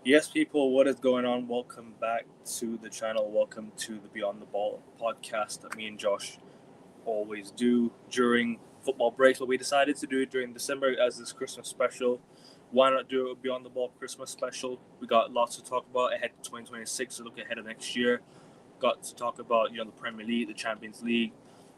Yes, people, what is going on? Welcome back to the channel. Welcome to the Beyond the Ball podcast that me and Josh always do during football breaks, but we decided to do it during December as this Christmas special. Why not do a Beyond the Ball Christmas special? We got lots to talk about ahead of 2026, so look ahead of next year. Got to talk about the Premier League, the Champions League,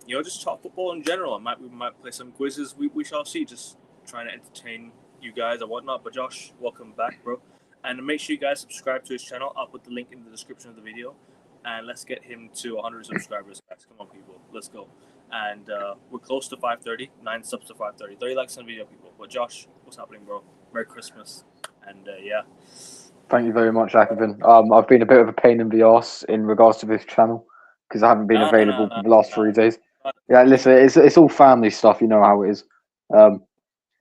just talk football in general. We might play some quizzes. We shall see. Just trying to entertain you guys and whatnot. But Josh, welcome back, bro. And make sure you guys subscribe to his channel. I'll put the link in the description of the video. And let's get him to 100 subscribers, guys. Come on, people. Let's go. And we're close to 530. 9 subs to 530. 30 likes on the video, people. But Josh, what's happening, bro? Merry Christmas. And yeah. Thank you very much, Akavin. I've been a bit of a pain in the arse in regards to this channel because I haven't been available for the last 3 days. Yeah, listen, it's all family stuff. You know how it is.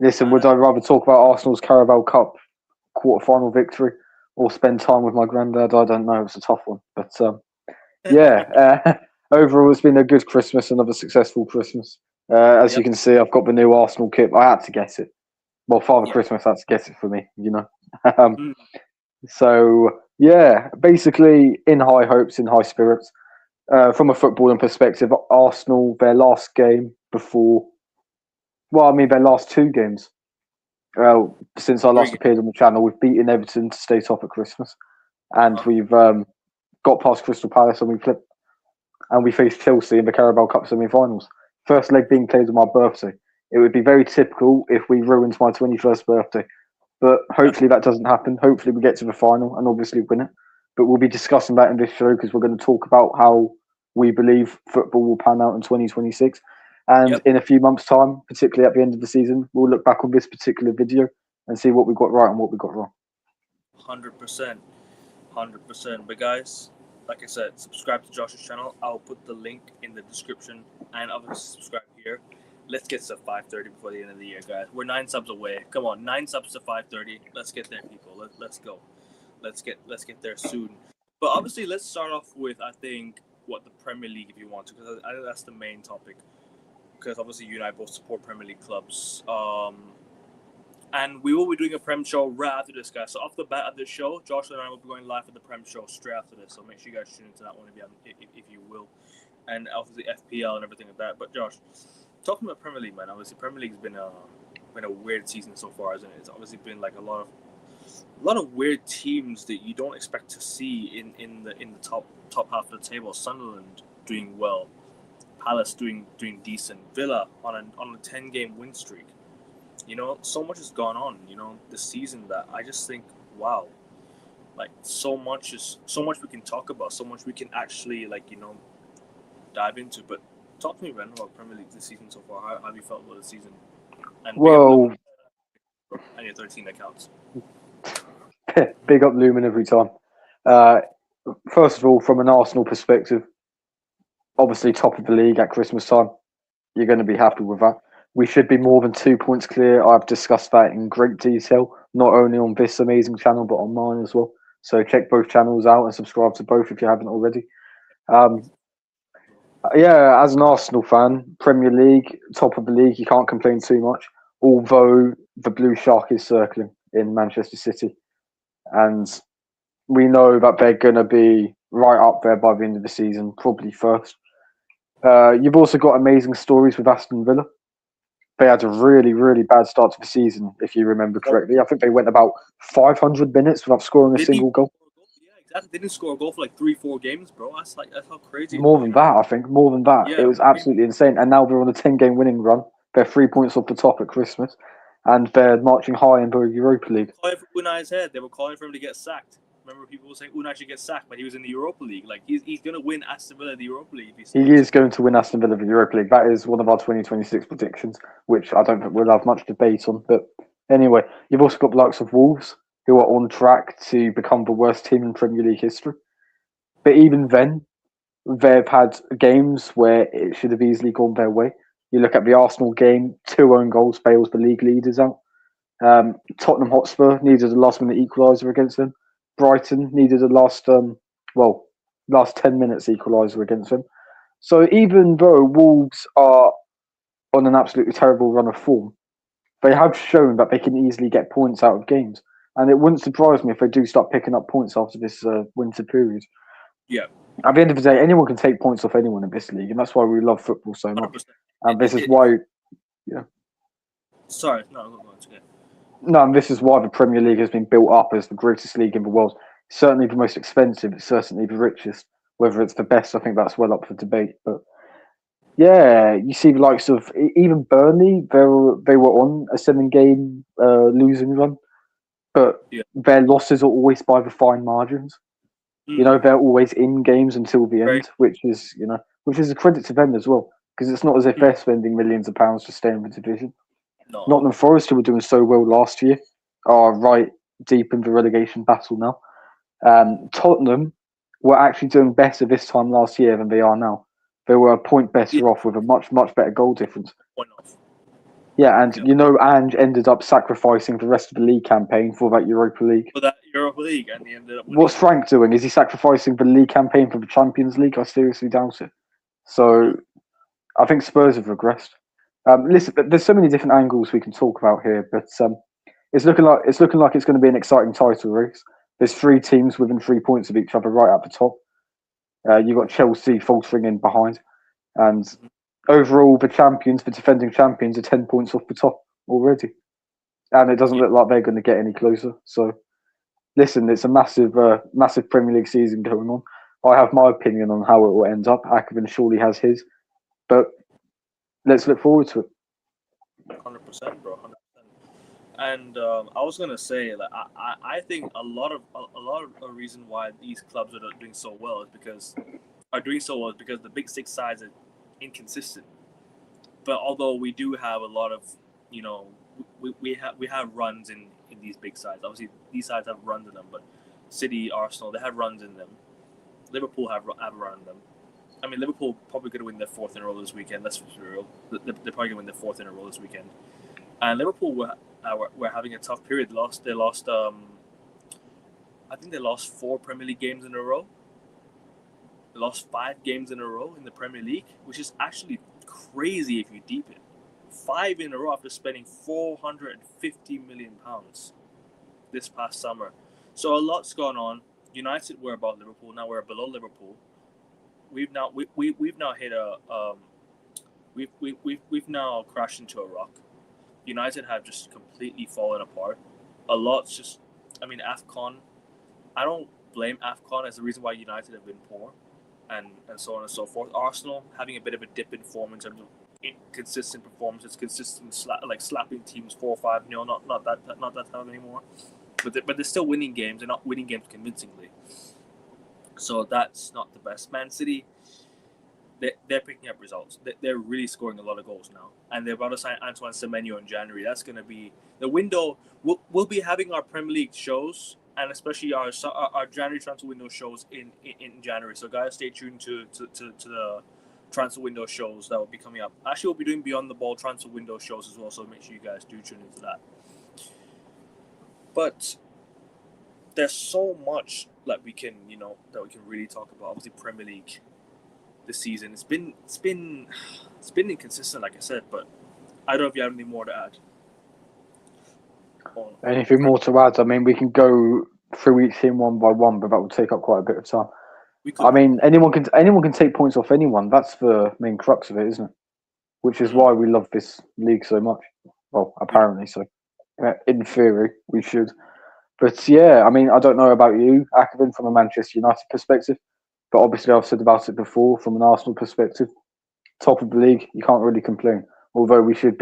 Listen, would I rather talk about Arsenal's Carabao Cup quarter-final victory or spend time with my granddad? I don't know. It's a tough one. But yeah, overall, it's been a good Christmas, another successful Christmas. As you can see, I've got the new Arsenal kit. I had to get it. Well, Father Christmas had to get it for me, you know. So, yeah, basically in high hopes, in high spirits. From a footballing perspective, Arsenal, their last game before... Well, I mean, their last 2 games. Since I last appeared on the channel, we've beaten Everton to stay top at Christmas. And we've got past Crystal Palace and we faced Chelsea in the Carabao Cup semi-finals. First leg being played on my birthday. It would be very typical if we ruined my 21st birthday. But hopefully that doesn't happen. Hopefully we get to the final and obviously win it. But we'll be discussing that in this show because we're going to talk about how we believe football will pan out in 2026. And in a few months' time, particularly at the end of the season, we'll look back on this particular video and see what we got right and what we got wrong. 100%. 100%. But guys, like I said, subscribe to Josh's channel. I'll put the link in the description and obviously subscribe here. Let's get to 530 before the end of the year, guys. We're 9 subs away. Come on, 9 subs to 530. Let's get there, people. Let's go. Let's get there soon. But obviously, let's start off with the Premier League, if you want to, because I think that's the main topic. Because obviously, you and I both support Premier League clubs. And we will be doing a Prem show right after this, guys. So off the bat of this show, Josh and I will be going live at the Prem show straight after this. So make sure you guys tune into that one if you will, and obviously FPL and everything like that. But Josh, talking about Premier League, man, obviously Premier League's been a weird season so far, isn't it? It's obviously been like a lot of weird teams that you don't expect to see in the top half of the table. Sunderland doing well, Palace doing decent, Villa on a 10-game win streak. So much has gone on, this season that I just think, wow, like so much we can talk about, so much we can actually dive into. But talk to me, man, about Premier League this season so far. How have you felt about the season? And well, and your 13 accounts. Big up Lumen every time. First of all, from an Arsenal perspective, obviously top of the league at Christmas time. You're going to be happy with that. We should be more than 2 points clear. I've discussed that in great detail, not only on this amazing channel, but on mine as well. So check both channels out and subscribe to both if you haven't already. Yeah, as an Arsenal fan, Premier League, top of the league, you can't complain too much. Although the Blue Shark is circling in Manchester City. And we know that they're going to be right up there by the end of the season, probably first. You've also got amazing stories with Aston Villa. They had a really, really bad start to the season, if you remember correctly. I think they went about 500 minutes without scoring a single goal. Yeah, exactly. They didn't score a goal for like 3-4 games, bro. That's how crazy. More than that, I think. More than that. Yeah, it was absolutely insane. And now they're on a 10-game winning run. They're 3 points off the top at Christmas. And they're marching high in the Europa League. Calling for Unai's head. They were calling for him to get sacked. Remember, people were saying Unai should get sacked, but he was in the Europa League. Like, he's going to win Aston Villa the Europa League. He is going to win Aston Villa the Europa League. That is one of our 2026 predictions, which I don't think we'll have much debate on. But anyway, you've also got the likes of Wolves, who are on track to become the worst team in Premier League history. But even then, they've had games where it should have easily gone their way. You look at the Arsenal game, 2 own goals bails the league leaders out. Tottenham Hotspur needed a last-minute equaliser against them. Brighton needed a last 10 minutes equaliser against them. So even though Wolves are on an absolutely terrible run of form, they have shown that they can easily get points out of games. and it wouldn't surprise me if they do start picking up points after this winter period. Yeah. At the end of the day, anyone can take points off anyone in this league, and that's why we love football so much. 100%. And this is why. Sorry, no, it's okay. No, and this is why the Premier League has been built up as the greatest league in the world. Certainly the most expensive, but certainly the richest. Whether it's the best, I think that's well up for debate. But yeah, you see the likes of even Burnley. They were on a 7-game losing run, but their losses are always by the fine margins. You know, they're always in games until the end, which is a credit to them as well, because it's not as if they're spending millions of pounds to stay in the division. No. Nottingham Forest, who were doing so well last year, are right deep in the relegation battle now. Tottenham were actually doing better this time last year than they are now. They were a point better off with a much, much better goal difference. Point off. Yeah, and Ange ended up sacrificing the rest of the league campaign for that Europa League. For that Europa League, and he ended up winning. What's Frank doing? Is he sacrificing the league campaign for the Champions League? I seriously doubt it. So, I think Spurs have regressed. Listen, there's so many different angles we can talk about here, but it's looking like it's going to be an exciting title race. There's 3 teams within 3 points of each other right at the top. You've got Chelsea faltering in behind, and overall, the defending champions, are 10 points off the top already, and it doesn't look like they're going to get any closer. So, listen, it's a massive Premier League season going on. I have my opinion on how it will end up. Akavin surely has his, but let's look forward to it. 100%, bro. 100%. And I was gonna say, like, I think a lot of the reason why these clubs are doing so well is because the big 6 sides are inconsistent. But although we do have a lot of, we have runs in these big sides. Obviously, these sides have runs in them, but City, Arsenal, they have runs in them. Liverpool have a run in them. I mean, Liverpool probably going to win their 4th in a row this weekend. Let's be real. They're probably going to win their 4th in a row this weekend. And Liverpool were having a tough period. They lost. I think they lost 4 Premier League games in a row. They lost 5 games in a row in the Premier League, which is actually crazy if you deep it. 5 in a row after spending £450 million this past summer. So a lot's gone on. United were above Liverpool. Now we're below Liverpool. We've now hit we've now crashed into a rock. United have just completely fallen apart. A lot's just, I mean, AFCON. I don't blame AFCON as the reason why United have been poor, and so on and so forth. Arsenal having a bit of a dip in form in terms of inconsistent performances, slapping teams 4-5-0. Not that time anymore. But they're still winning games. They're not winning games convincingly. So that's not the best. Man City, they're picking up results. They're really scoring a lot of goals now. And they're about to sign Antoine Semenyo in January. That's going to be the window. We'll be having our Premier League shows, and especially our January transfer window shows in January. So guys, stay tuned to the transfer window shows that will be coming up. Actually, we'll be doing Beyond the Ball transfer window shows as well. So make sure you guys do tune into that. But there's so much that we can really talk about. Obviously, Premier League this season, it's been inconsistent, like I said. But I don't know if you have anything more to add. Anything more to add? I mean, we can go through each team one by one, but that will take up quite a bit of time. I mean, anyone can take points off anyone. That's the main crux of it, isn't it? Which is why we love this league so much. Well, apparently so. In theory, we should. But yeah, I mean, I don't know about you, Akavin, from a Manchester United perspective, but obviously I've said about it before from an Arsenal perspective. Top of the league, you can't really complain. Although we should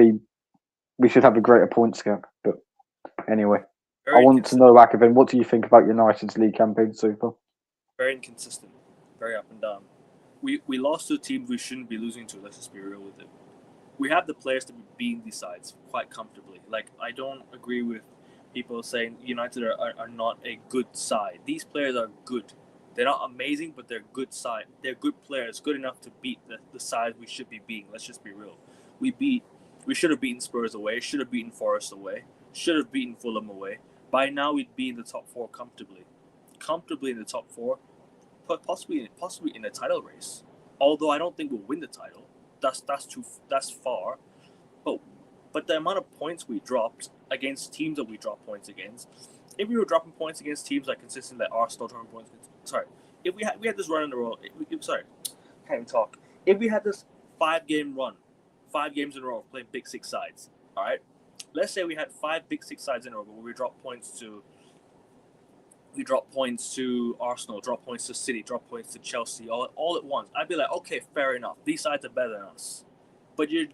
have a greater points gap. But anyway, I want to know, Akavin, what do you think about United's league campaign so far? Very inconsistent, very up and down. We lost to a team we shouldn't be losing to. Let's just be real with it. We have the players to be beating these sides quite comfortably. Like, I don't agree with people saying United are not a good side. These players are good. They're not amazing, but they're good side. They're good players, good enough to beat the side we should be beating. Let's just be real. We should have beaten Spurs away, should have beaten Forest away, should have beaten Fulham away. By now, we'd be in the top 4 comfortably. Comfortably in the top 4, but possibly in the title race. Although I don't think we'll win the title. That's far. But the amount of points we dropped against teams that we dropped points against, if we were dropping points against teams like consistent, like Arsenal dropping points. If we had this run in a row, can't even talk. If we had this 5-game run, 5 games in a row playing Big Six sides, all right. Let's say we had 5 Big Six sides in a row, where we drop points to Arsenal, drop points to City, drop points to Chelsea, all at once. I'd be like, okay, fair enough. These sides are better than us. But you're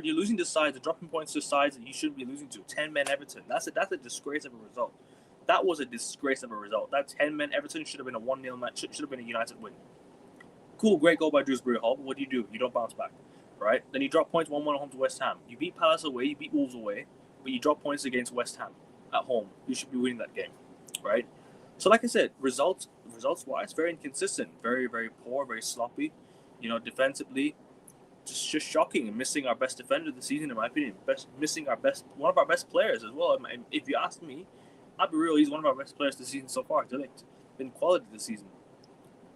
losing to sides, dropping points to sides that you shouldn't be losing to. 10-man Everton. That's a disgrace of a result. That was a disgrace of a result. That 10-man Everton should have been a 1-0 match. Should have been a United win. Cool, great goal by Dewsbury Hall. But what do? You don't bounce back, right? Then you drop points 1-1 at home to West Ham. You beat Palace away, you beat Wolves away, but you drop points against West Ham at home. You should be winning that game, right? So, like I said, results-wise, very inconsistent, very, very poor, very sloppy. Defensively, just shocking, and missing our best defender of the season, in my opinion. Missing one of our best players as well. If you ask me, I'll be real. He's one of our best players this season so far. De Ligt. Been quality this season.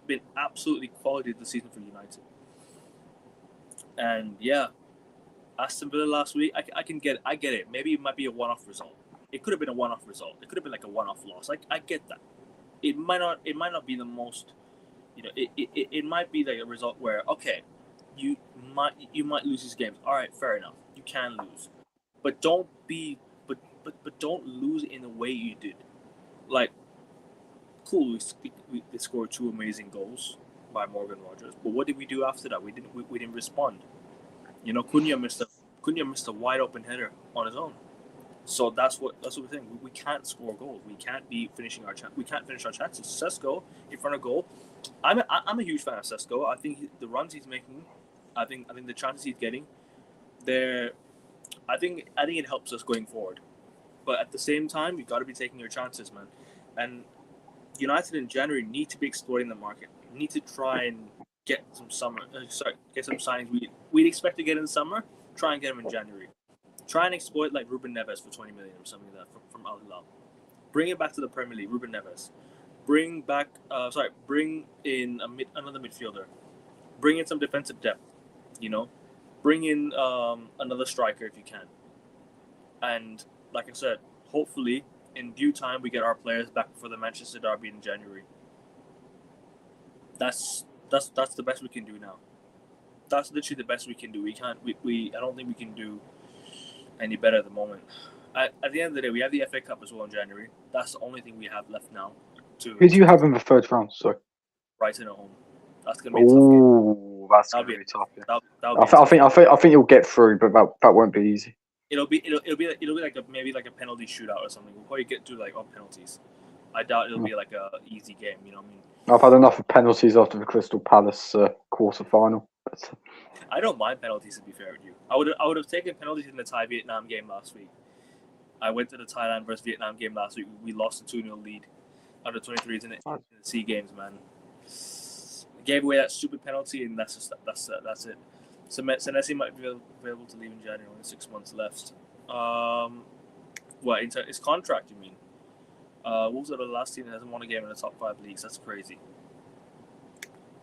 Been absolutely quality this season for United. And yeah, Aston Villa last week. I get it. Maybe it might be a one-off result. It could have been a one-off result. It could have been like a one-off loss. I get that. It might not be the most. It might be like a result where, okay, you might lose these games. All right, fair enough. You can lose, but don't lose in the way you did. Like, cool, we scored 2 amazing goals by Morgan Rogers, but what did we do after that? We didn't respond. Cunha missed a wide open header on his own. So that's what we're saying. We can't score goals. We can't finish our chances. Sesko in front of goal. I'm a huge fan of Sesko. I think the runs he's making, I think the chances he's getting, I think it helps us going forward. But at the same time, you've got to be taking your chances, man. And United in January need to be exploiting the market. Need to try and get some signings we'd expect to get in the summer. Try and get them in January. Try and exploit like Ruben Neves for 20 million or something like that from Al Hilal. Bring it back to the Premier League, Ruben Neves. Bring in another midfielder. Bring in some defensive depth. Bring in another striker if you can. And like I said, hopefully in due time we get our players back for the Manchester derby in January. That's the best we can do now. That's literally the best we can do. I don't think we can do any better at the moment. At the end of the day, we have the FA Cup as well in January. That's the only thing we have left now. Who do you have in the third round? Sorry. Brighton at home. That's gonna be a tough game. Ooh, that's gonna be tough. Yeah. I think you'll get through, but that won't be easy. It'll be like maybe a penalty shootout or something. We'll probably get to like on penalties. I doubt it'll be like a easy game. You know what I mean? I've had enough of penalties after the Crystal Palace quarter final. I don't mind penalties, to be fair with you. I would have taken penalties in the Thai Vietnam game last week. I went to the Thailand versus Vietnam game last week. We lost a 2-0 lead under 23s in the SEA Games, man. Gave away that stupid penalty, and that's it. So Senesi might be available to leave in January. Only 6 months left. His contract, you mean? Wolves are the last team that hasn't won a game in the top 5 leagues. That's crazy.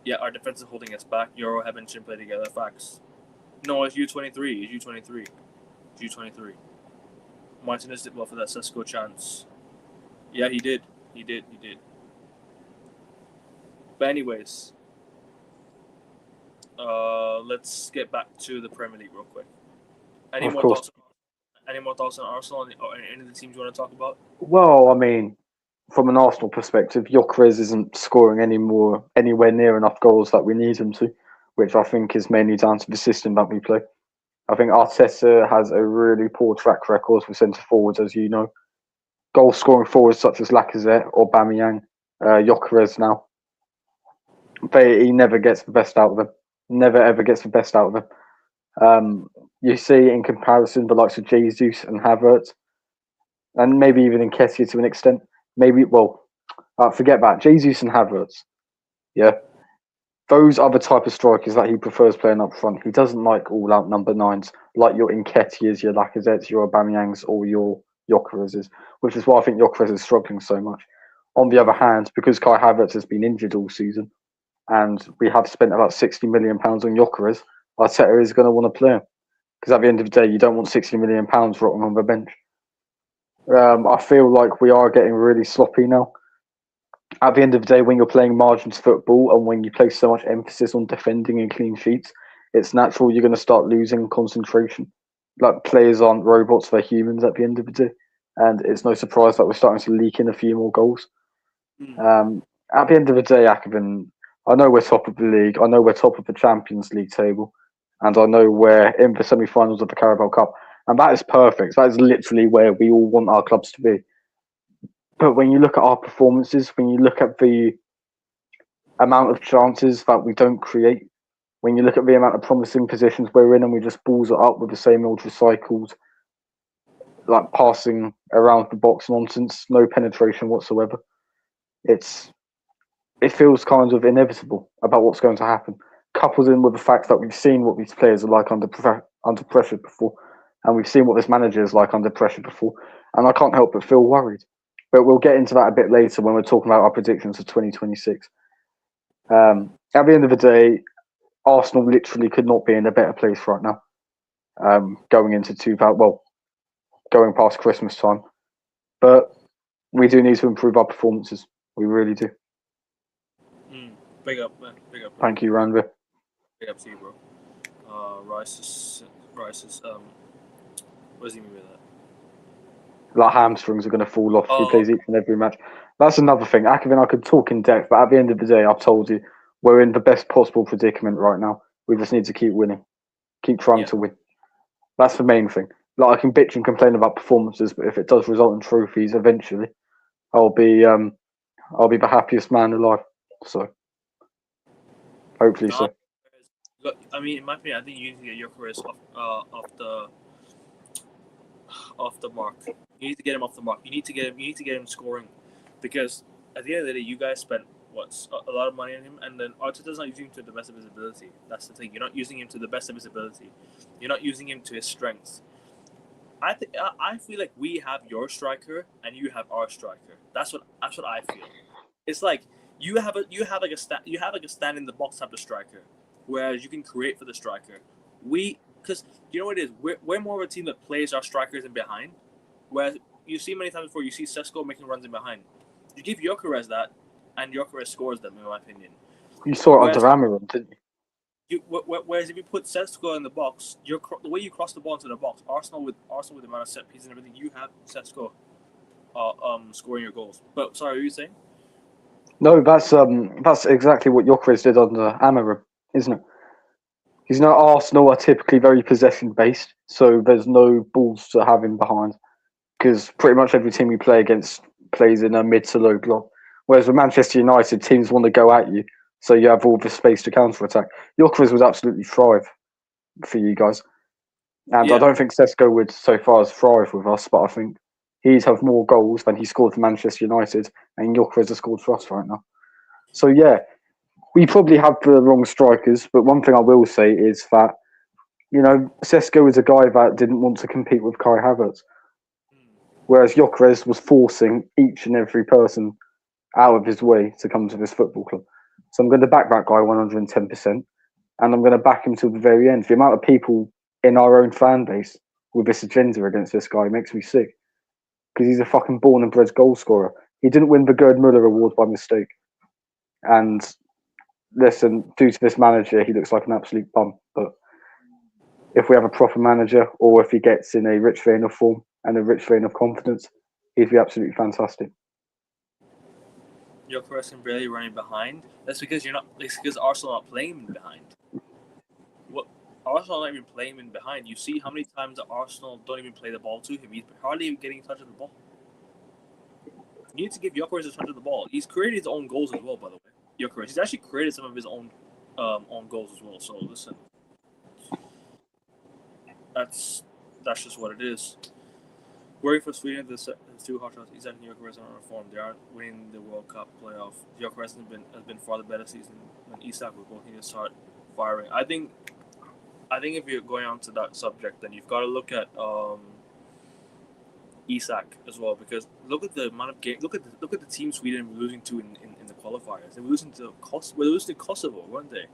Yeah, our defense is holding us back. Euro haven't Chin play together. Facts. No, it's U23. It's U23. Martinez did well for that Sesko chance. Yeah, he did. But anyways, let's get back to the Premier League real quick. Any more thoughts on Arsenal or any of the teams you want to talk about? Well, I mean, from an Arsenal perspective, Gyökeres isn't scoring anywhere near enough goals that we need him to, which I think is mainly down to the system that we play. I think Arteta has a really poor track record for centre forwards, as you know. Goal scoring forwards such as Lacazette or Aubameyang, Gyökeres now. He never gets the best out of them. Never ever gets the best out of them. You see in comparison the likes of Jesus and Havertz, and maybe even Nketiah to an extent. Forget that. Jesus and Havertz. Yeah. Those are the type of strikers that he prefers playing up front. He doesn't like all-out number 9s, like your Nketiahs, your Lacazettes, your Aubameyangs, or your Gyökereses, which is why I think Gyökeres is struggling so much. On the other hand, because Kai Havertz has been injured all season, and we have spent about £60 million on Gyökeres, Arteta is going to want to play him. Because at the end of the day, you don't want £60 million rotting on the bench. I feel like we are getting really sloppy now. At the end of the day, when you're playing margins football and when you place so much emphasis on defending and clean sheets, it's natural you're going to start losing concentration. Like players aren't robots; they're humans at the end of the day, and it's no surprise that we're starting to leak in a few more goals. Mm. Um, at the end of the day, Akavin, I know we're top of the league. I know we're top of the Champions League table, and I know we're in the semi-finals of the Carabao Cup, and that is perfect. That is literally where we all want our clubs to be. But when you look at our performances, when you look at the amount of chances that we don't create, when you look at the amount of promising positions we're in and we just balls it up with the same old recycled, like passing around the box nonsense, no penetration whatsoever, it's it feels kind of inevitable about what's going to happen. Coupled in with the fact that we've seen what these players are like under pressure before, and we've seen what this manager is like under pressure before, and I can't help but feel worried. But we'll get into that a bit later when we're talking about our predictions for 2026. At the end of the day, Arsenal literally could not be in a better place right now. Going into going past Christmas time, but we do need to improve our performances. We really do. Mm. Big up, man. Big up, bro. Thank you, Ranvir. Big up to you, bro. Rice is what does he mean by that? Like hamstrings are going to fall off if he Oh, plays each and every match. That's another thing. Akavin, I could talk in depth, but at the end of the day, I've told you we're in the best possible predicament right now. We just need to keep winning, keep trying yeah. to win. That's the main thing. Like I can bitch and complain about performances, but if it does result in trophies, eventually, I'll be um, I'll be the happiest man alive. So hopefully No, so. look, I mean, in my opinion, I think you need to get your careers off the mark. You need to get him off the mark. You need to get him. You need to get him scoring, because at the end of the day, you guys spent a lot of money on him, and then Arteta's not using him to the best of his ability. That's the thing. You're not using him to the best of his ability. You're not using him to his strengths. I feel like we have your striker and you have our striker. That's what I feel. It's like you have like a stand in the box type of striker, whereas you can create for the striker. Because you know what it is, we're more of a team that plays our strikers in behind, whereas you see many times before you see Sesko making runs in behind. You give Gyökeres that, and Gyökeres scores them, in my opinion. You saw it under Whereas Amarim, didn't you? Whereas if you put Sesko in the box, the way you cross the ball into the box, Arsenal with the amount of set pieces and everything, you have Sesko scoring your goals. But sorry, what were you saying? No, that's exactly what Gyökeres did under Amarim, isn't it? Because you know Arsenal are typically very possession based, so there's no balls to have him behind. Because pretty much every team we play against plays in a mid to low block. Whereas with Manchester United, teams want to go at you, so you have all the space to counter attack. Gyökeres would absolutely thrive for you guys, and I Yeah, don't think Sesko would so far as thrive with us, but I think he'd have more goals than he scored for Manchester United, and Gyökeres has scored for us right now. So yeah, we probably have the wrong strikers, but one thing I will say is that Sesko is a guy that didn't want to compete with Kai Havertz, whereas Gyökeres was forcing each and every person out of his way to come to this football club. So I'm going to back that guy 110%, and I'm going to back him till the very end. The amount of people in our own fan base with this agenda against this guy makes me sick, because he's a fucking born and bred goal scorer. He didn't win the Gerd Muller award by mistake, and listen, due to this manager, he looks like an absolute bum. But if we have a proper manager, or if he gets in a rich vein of form and a rich vein of confidence, he'd be absolutely fantastic. Gyökeres can barely running behind. That's because you're not. It's because Arsenal are not playing him behind. What Arsenal are not even playing him behind. You see how many times the Arsenal don't even play the ball to him. He's hardly even getting a touch of the ball. You need to give Gyökeres a touch of the ball. He's created his own goals as well, by the way. Gyökeres. He's actually created some of his own goals as well. So listen, that's just what it is. Worrying for Sweden, the two hot shots. Isak and Gyökeres are on form. They aren't winning the World Cup playoff. Gyökeres has been far the better season than Isak. We're both need to start firing. I think if you're going on to that subject, then you've got to look at Isak as well, because look at the amount of game. Look at the team Sweden were losing to in the qualifiers. They were losing to Kosovo, weren't they?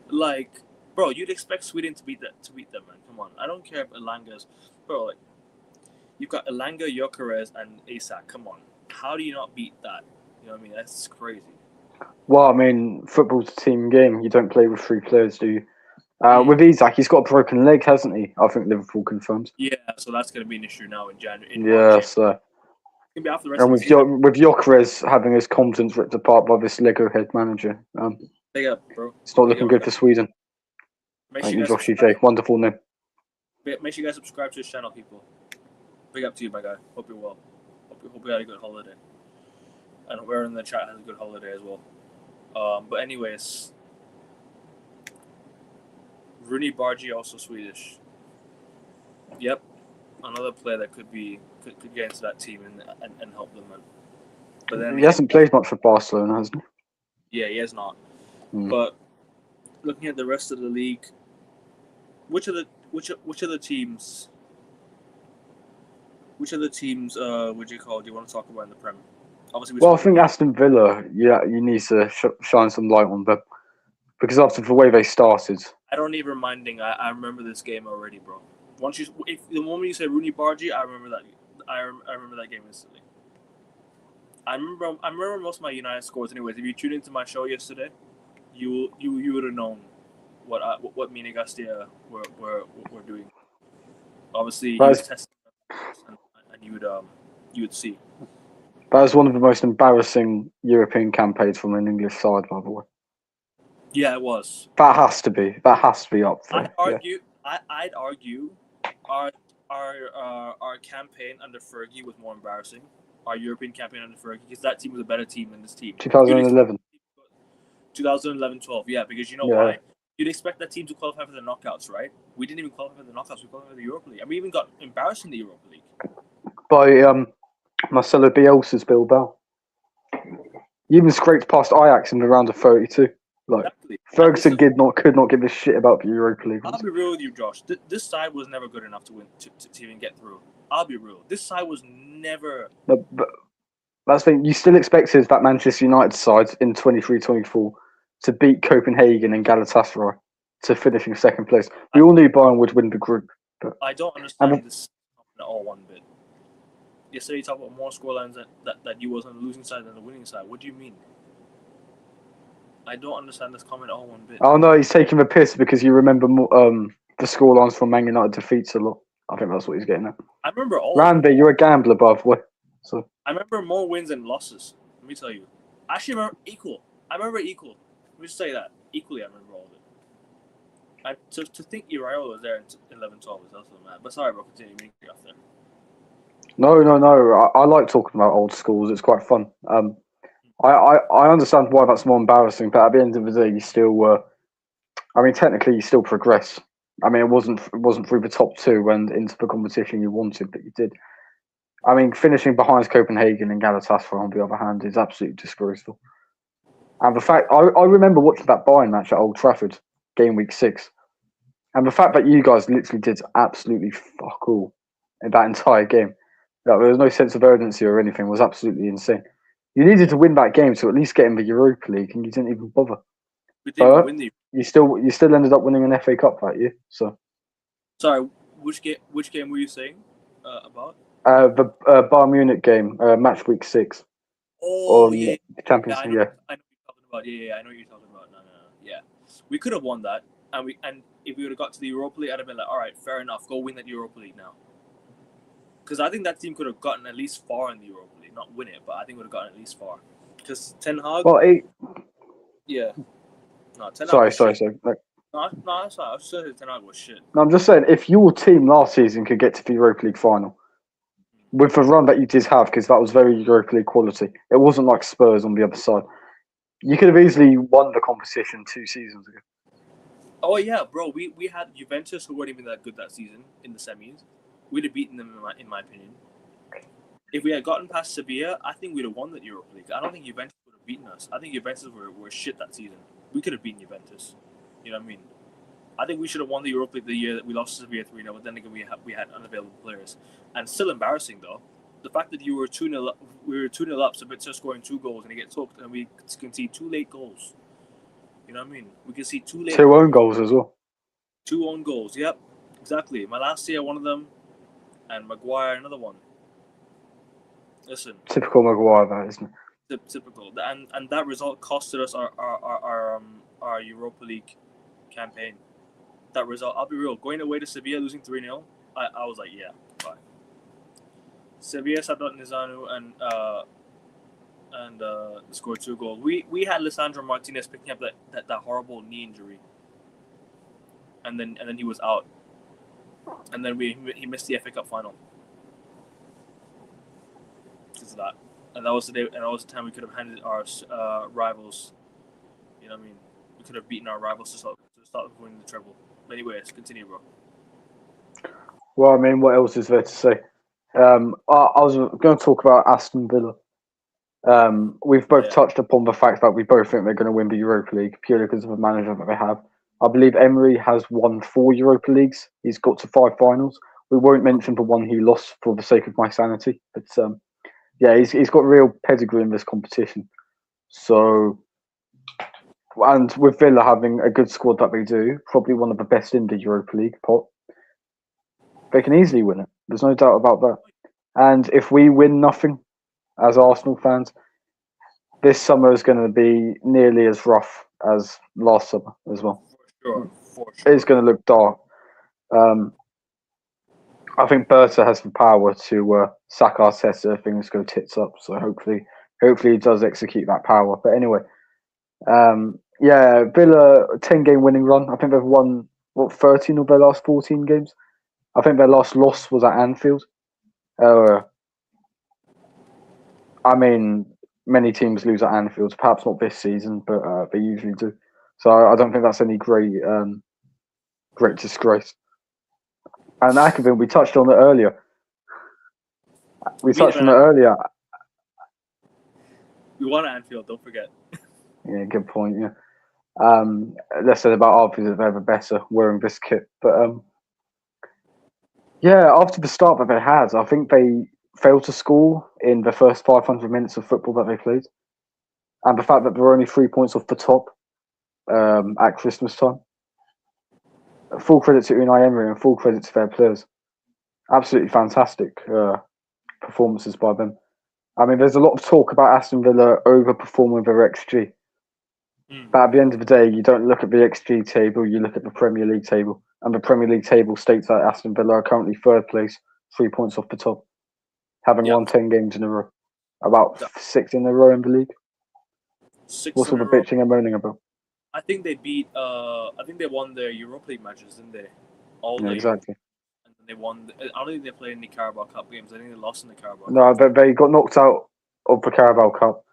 Like, bro, you'd expect Sweden to beat them, man. Come on, I don't care if Elanga's, bro. Like, You've got Elanga, Gyökeres, and Isak. Come on, how do you not beat that? You know what I mean? That's crazy. Well, I mean, football's a team game. You don't play with 3 players, do you? With Isak, he's got a broken leg, hasn't he? I think Liverpool confirmed. Yeah, so that's going to be an issue now in January. Yeah, so. It's going to be after the rest And of the season. with Gyökeres having his competence ripped apart by this Lego head manager, Big up, bro. it's not looking good for Sweden. Thank you, Joshy J. Wonderful name. Make sure you guys subscribe to his channel, people. Big up to you, my guy. Hope you're well. Hope you had a good holiday. And whoever in the chat has a good holiday as well. But anyways, Rooney Bargi, also Swedish. Yep, another player that could get into that team and help them. Man. But then he hasn't played much for Barcelona, has he? Yeah, he has not. But looking at the rest of the league, which of the teams? Which of the teams would you call? Do you want to talk about in the Prem? Obviously, I think Aston Villa. Yeah, you need to shine some light on them because after the way they started, I don't need reminding. I remember this game already, bro. If the moment you say Rooney Bargi, I remember that. I remember that game instantly. I remember most of my United scores. Anyways, if you tuned into my show yesterday, you would have known what Mina Gastia were doing. Obviously, he was testing, and you would see. That was one of the most embarrassing European campaigns from an English side, by the way. Yeah, it was. That has to be up there. I'd argue, our campaign under Fergie was more embarrassing. Our European campaign under Fergie, because that team was a better team than this team. 2011. 2011-12, yeah, because you know why? You'd expect that team to qualify for the knockouts, right? We didn't even qualify for the knockouts. We qualified for the Europa League, and we even got embarrassed in the Europa League by Marcelo Bielsa's Bilbao. You even scraped past Ajax in the round of 32. Like exactly. Ferguson could not give a shit about the Europa League. I'll be real with you, Josh. This side was never good enough to win to even get through. I'll be real. This side was never. But that's the thing. You still expected that Manchester United side in 23-24 to beat Copenhagen and Galatasaray to finish in second place. We all knew Bayern would win the group. But I don't understand this at all one bit. Yesterday you talked about more scorelines that you was on the losing side than the winning side. What do you mean? I don't understand this comment at all one bit. Oh no, he's taking the piss because you remember the scorelines from Man United defeats a lot. I think that's what he's getting at. I remember all. Randy, you're a gambler, by the way. So I remember more wins than losses. Let me tell you. I actually remember equal. I remember equal. Let me just say that. Equally, I remember all of it. To think Iraola was there in 11-12 is also mad. But sorry, bro, continue. Me get off there. No. I like talking about old schools. It's quite fun. I understand why that's more embarrassing, but at the end of the day, you still I mean, technically, you still progress. I mean, it wasn't through the top two and into the competition you wanted, but you did. I mean, finishing behind Copenhagen and Galatasaray, on the other hand, is absolutely disgraceful. And the fact, I remember watching that Bayern match at Old Trafford, game week 6. And the fact that you guys literally did absolutely fuck all in that entire game, that there was no sense of urgency or anything, was absolutely insane. You needed to win that game to at least get in the Europa League, and you didn't even bother. We didn't win the. You still ended up winning an FA Cup that year. So. Sorry, which game were you saying about? The Bayern Munich game, match week 6. Oh yeah, Champions League. Yeah, I know what you're talking about. Yeah, I know what you're talking about. No. Yeah, we could have won that, and if we would have got to the Europa League, I'd have been like, all right, fair enough, go win that Europa League now. Because I think that team could have gotten at least far in the Europa League, not win it, but I think would have gotten at least far. Because Ten Hag. Well, yeah. No, Ten sorry. Hag. No, that's fine. I was saying Ten Hag was shit. No, I'm just saying, if your team last season could get to the Europa League final, with the run that you did have, because that was very Europa League quality, it wasn't like Spurs on the other side. You could have easily won the competition 2 seasons ago. Oh yeah, bro. We had Juventus who weren't even that good that season in the semis. We'd have beaten them in my opinion. If we had gotten past Sevilla, I think we'd have won that Europa League. I don't think Juventus would have beaten us. I think Juventus were shit that season. We could have beaten Juventus. You know what I mean? I think we should have won the Europa League the year that we lost to Sevilla 3-0, but then again we had unavailable players. And still embarrassing though. The fact that you were 2-0 up, we were 2-0 up, Sabitzer scoring 2 goals and he gets hooked, and we concede 2 late goals. You know what I mean? We can see 2 late 2 own goals as well. 2 own goals, yep. Exactly. Malacia, one of them. and Maguire another one. Listen, Typical Maguire, that isn't it? typical, and that result costed us our Europa League campaign. That result, I'll be real, going away to Sevilla losing 3-0, I was like, yeah, bye. Sevilla Sadat Nizanu and scored 2 goals. We had Lisandro Martinez picking up that horrible knee injury, and then he was out, and then he missed the FA Cup final because of that. And that was the day, and that was the time we could have handed our rivals. You know what I mean? We could have beaten our rivals to start winning the treble. But anyways, continue, bro. Well, I mean, what else is there to say? I was going to talk about Aston Villa. We've both touched upon the fact that we both think they're going to win the Europa League purely because of the manager that they have. I believe Emery has won 4 Europa Leagues. He's got to 5 finals. We won't mention the one he lost for the sake of my sanity, but yeah, he's got real pedigree in this competition. So, and with Villa having a good squad that they do, probably one of the best in the Europa League pot, they can easily win it. There's no doubt about that. And if we win nothing as Arsenal fans, this summer is going to be nearly as rough as last summer as well. For sure. It's going to look dark. I think Berta has the power to sack Arteta if things go tits up. So hopefully he does execute that power. But anyway, yeah, Villa 10-game winning run. I think they've won 13 of their last 14 games. I think their last loss was at Anfield. I mean, many teams lose at Anfield. Perhaps not this season, but they usually do. So I don't think that's any great disgrace. And Akavin, we touched on it earlier. We won at Anfield, don't forget. Yeah, good point. Yeah. Less said about Arsenal if they're ever better wearing this kit. But yeah, after the start that they had, I think they failed to score in the first 500 minutes of football that they played. And the fact that they were only 3 points off the top at Christmas time. Full credit to Unai Emery and full credit to their players. Absolutely fantastic performances by them. I mean, there's a lot of talk about Aston Villa overperforming their XG. But at the end of the day, you don't look at the XG table, you look at the Premier League table. And the Premier League table states that Aston Villa are currently 3rd place, 3 points off the top, having won 10 games in a row. About 6 in a row in the league. What's all the bitching and moaning about? I think they beat. I think they won their Europa League matches, didn't they? Exactly. And they won. I don't think they played in the Carabao Cup games. I think they lost in the Carabao. No, they got knocked out of the Carabao Cup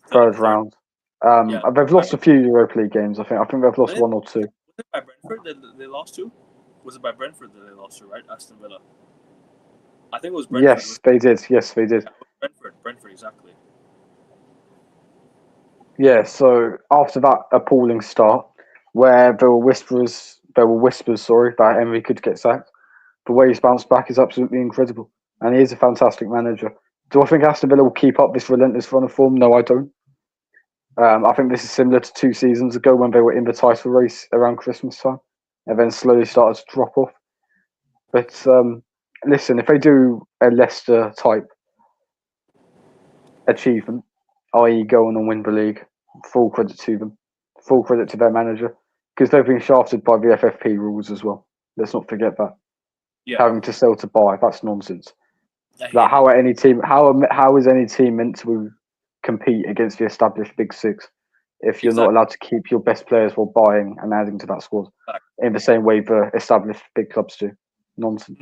third round. They've lost a few Europa League games. I think they've lost 1 or 2. Was it by Brentford that they lost to? Was it by Brentford that they lost to? Right, Aston Villa. I think it was Brentford. Yes, they did. Yes, they did. Brentford, exactly. Yeah, so after that appalling start, where there were whispers, that Emery could get sacked, the way he's bounced back is absolutely incredible, and he is a fantastic manager. Do I think Aston Villa will keep up this relentless run of form? No, I don't. I think this is similar to 2 seasons ago when they were in the title race around Christmas time, and then slowly started to drop off. But listen, if they do a Leicester type achievement, i.e. go on and win the league, full credit to them. Full credit to their manager. Because they've been shafted by the FFP rules as well. Let's not forget that. Yeah. Having to sell to buy, that's nonsense. Like how is any team meant to compete against the established Big Six if you're not allowed to keep your best players while buying and adding to that squad in the same way the established big clubs do? Nonsense.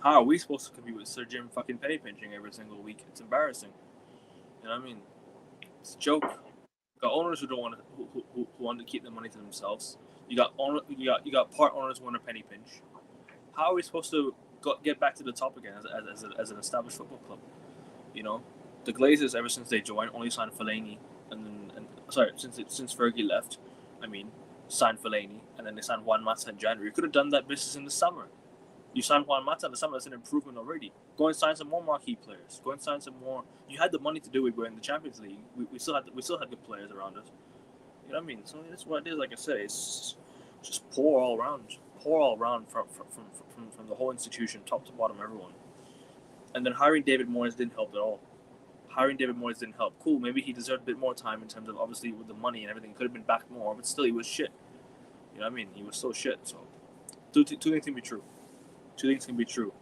How are we supposed to compete with Sir Jim fucking penny pinching every single week? It's embarrassing. You know what I mean? It's a joke. You got owners who don't want to, who want to keep the money to themselves. You got part owners who want to penny pinch. How are we supposed to get back to the top again as an established football club? You know, the Glazers ever since they joined only signed Fellaini, since Fergie left, signed Fellaini, and then they signed Juan Mata in January. You could have done that business in the summer. You signed Juan Mata in the summer. That's an improvement already. Go and sign some more marquee players. Go and sign some more. You had the money to do it. We're in the Champions League. We still had good players around us. You know what I mean? So that's what it is. Like I said, it's just poor all around. poor all around from the whole institution, top to bottom, everyone. And then hiring David Moyes didn't help at all. Cool, maybe he deserved a bit more time in terms of obviously with the money and everything. Could have been back more, but still he was shit. You know what I mean? He was so shit. So two things can be true.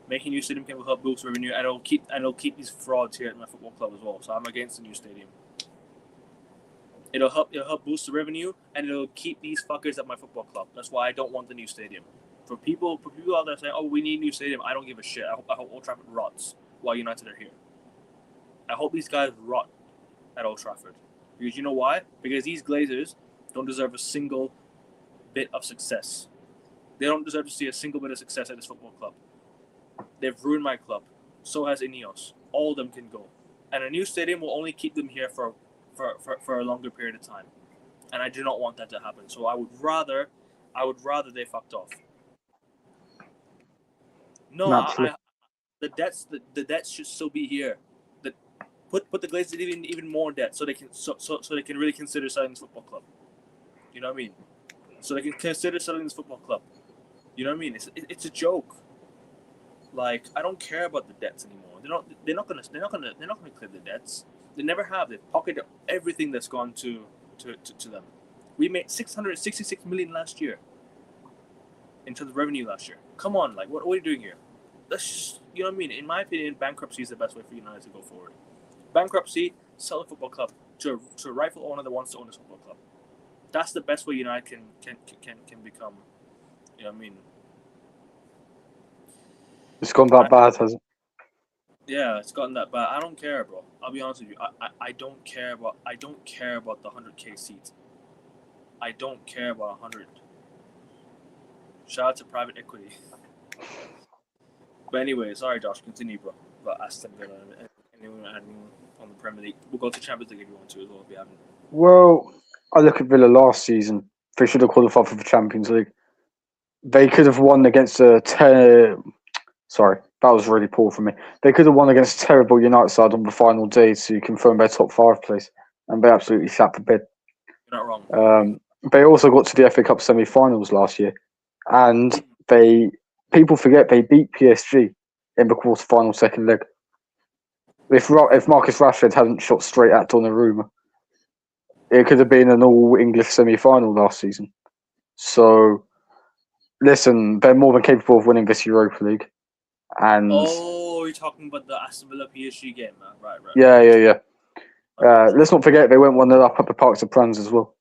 Making new stadium can help boost revenue, and it'll keep these frauds here at my football club as well. So I'm against the new stadium. It'll help boost the revenue, and it'll keep these fuckers at my football club. That's why I don't want the new stadium. For people out there saying, "Oh, we need a new stadium," I don't give a shit. I hope Old Trafford rots while United are here. I hope these guys rot at Old Trafford, because you know why? Because these Glazers don't deserve a single bit of success. They don't deserve to see a single bit of success at this football club. They've ruined my club. So has Ineos. All of them can go, and a new stadium will only keep them here for a longer period of time, and I do not want that to happen. So I would rather they fucked off. No, the debts should still be here. Put the Glazers even more debt, so they can really consider selling this football club. You know what I mean? So they can consider selling this football club. You know what I mean? It's a joke. Like, I don't care about the debts anymore. They're not gonna clear the debts. They never have. They've pocketed everything that's gone to them. We made 666 million last year in terms of revenue last year. Come on, like what are you doing here? That's just, you know what I mean? In my opinion, bankruptcy is the best way for United to go forward. Bankruptcy, sell a football club to a rightful owner that wants to own this football club. That's the best way United can become. You know what I mean? It's gone that bad, has it? Yeah, it's gotten that bad. I don't care, bro. I'll be honest with you. I don't care about the 100K seats. I don't care about 100. Shout out to private equity. But anyway, sorry, Josh. Continue, bro. About Aston Villa and anyone on the Premier League. We'll go to Champions League if you want to as well. If you haven't. Well, I look at Villa last season. They should have qualified for the Champions League. They could have won against Sorry, that was really poor from me. They could have won against a terrible United side on the final day to confirm their top 5 place, and they absolutely sat the bed. You're not wrong. They also got to the FA Cup semi-finals last year, and people forget they beat PSG in the quarter-final second leg. If Marcus Rashford hadn't shot straight at Donnarumma, it could have been an all-English semi-final last season. So, listen, they're more than capable of winning this Europa League. And you're talking about the Aston Villa PSG game, man. Right. Yeah. Let's not forget they went 1-0 up at the Parc des Princes as well.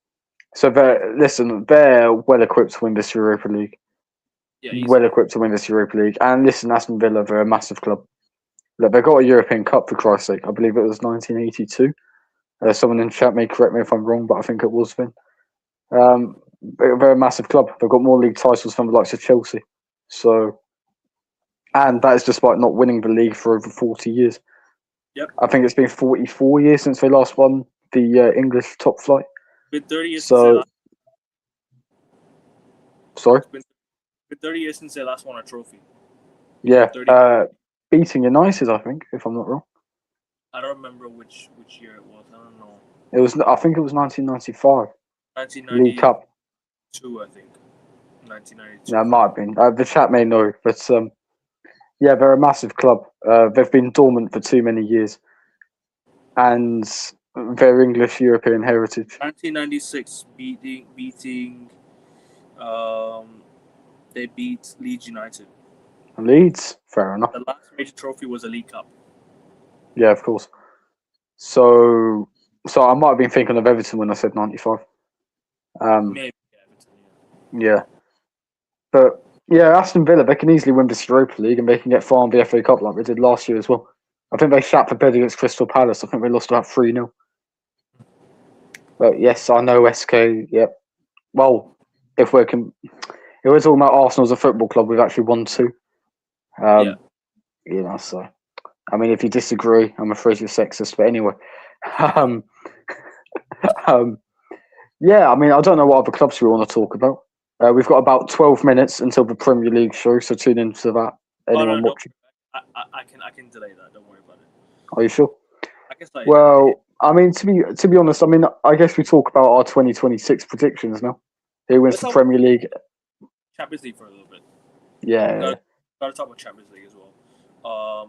So they're well equipped to win this Europa League. Yeah, well equipped to win this Europa League. And listen, Aston Villa, they're a massive club. Look, they got a European Cup for Christ's sake. I believe it was 1982. Someone in chat may correct me if I'm wrong, but I think it was then. They're a massive club. They've got more league titles than the likes of Chelsea. So, and that is despite not winning the league for over 40 years. Yep. I think it's been 44 years since they last won the English top flight. Been 30 years so, Sorry? It's been 30 years since they last won a trophy. Yeah. Beating United, I think, if I'm not wrong. I don't remember which year it was. I don't know. I think it was 1995. 1992, League Cup. I think. 1992. Yeah, it might have been. The chat may know, but yeah, they're a massive club. They've been dormant for too many years, and their English European heritage. 1996, beating. They beat Leeds United. Leeds, fair enough. The last major trophy was a League Cup. Yeah, of course. So I might have been thinking of Everton when I said 95. Maybe Everton. Yeah, but yeah, Aston Villa, they can easily win this Europa League and they can get far in the FA Cup like they did last year as well. I think they shat the bed against Crystal Palace. I think they lost about 3-0. But yes, I know SK. Yep. Well, if we're talking about Arsenal as a football club, we've actually won 2. Yeah. You know, so I mean, if you disagree, I'm afraid you're sexist. But anyway, yeah, I mean, I don't know what other clubs we want to talk about. We've got about 12 minutes until the Premier League show, so tune into that. Anyone watching? I can delay that. Don't worry about it. Are you sure? I guess I. Well, I mean, to be honest, I mean, I guess we talk about our 2026 predictions now. Who wins the Premier League? Champions League for a little bit. Yeah. Gotta talk about Champions League as well.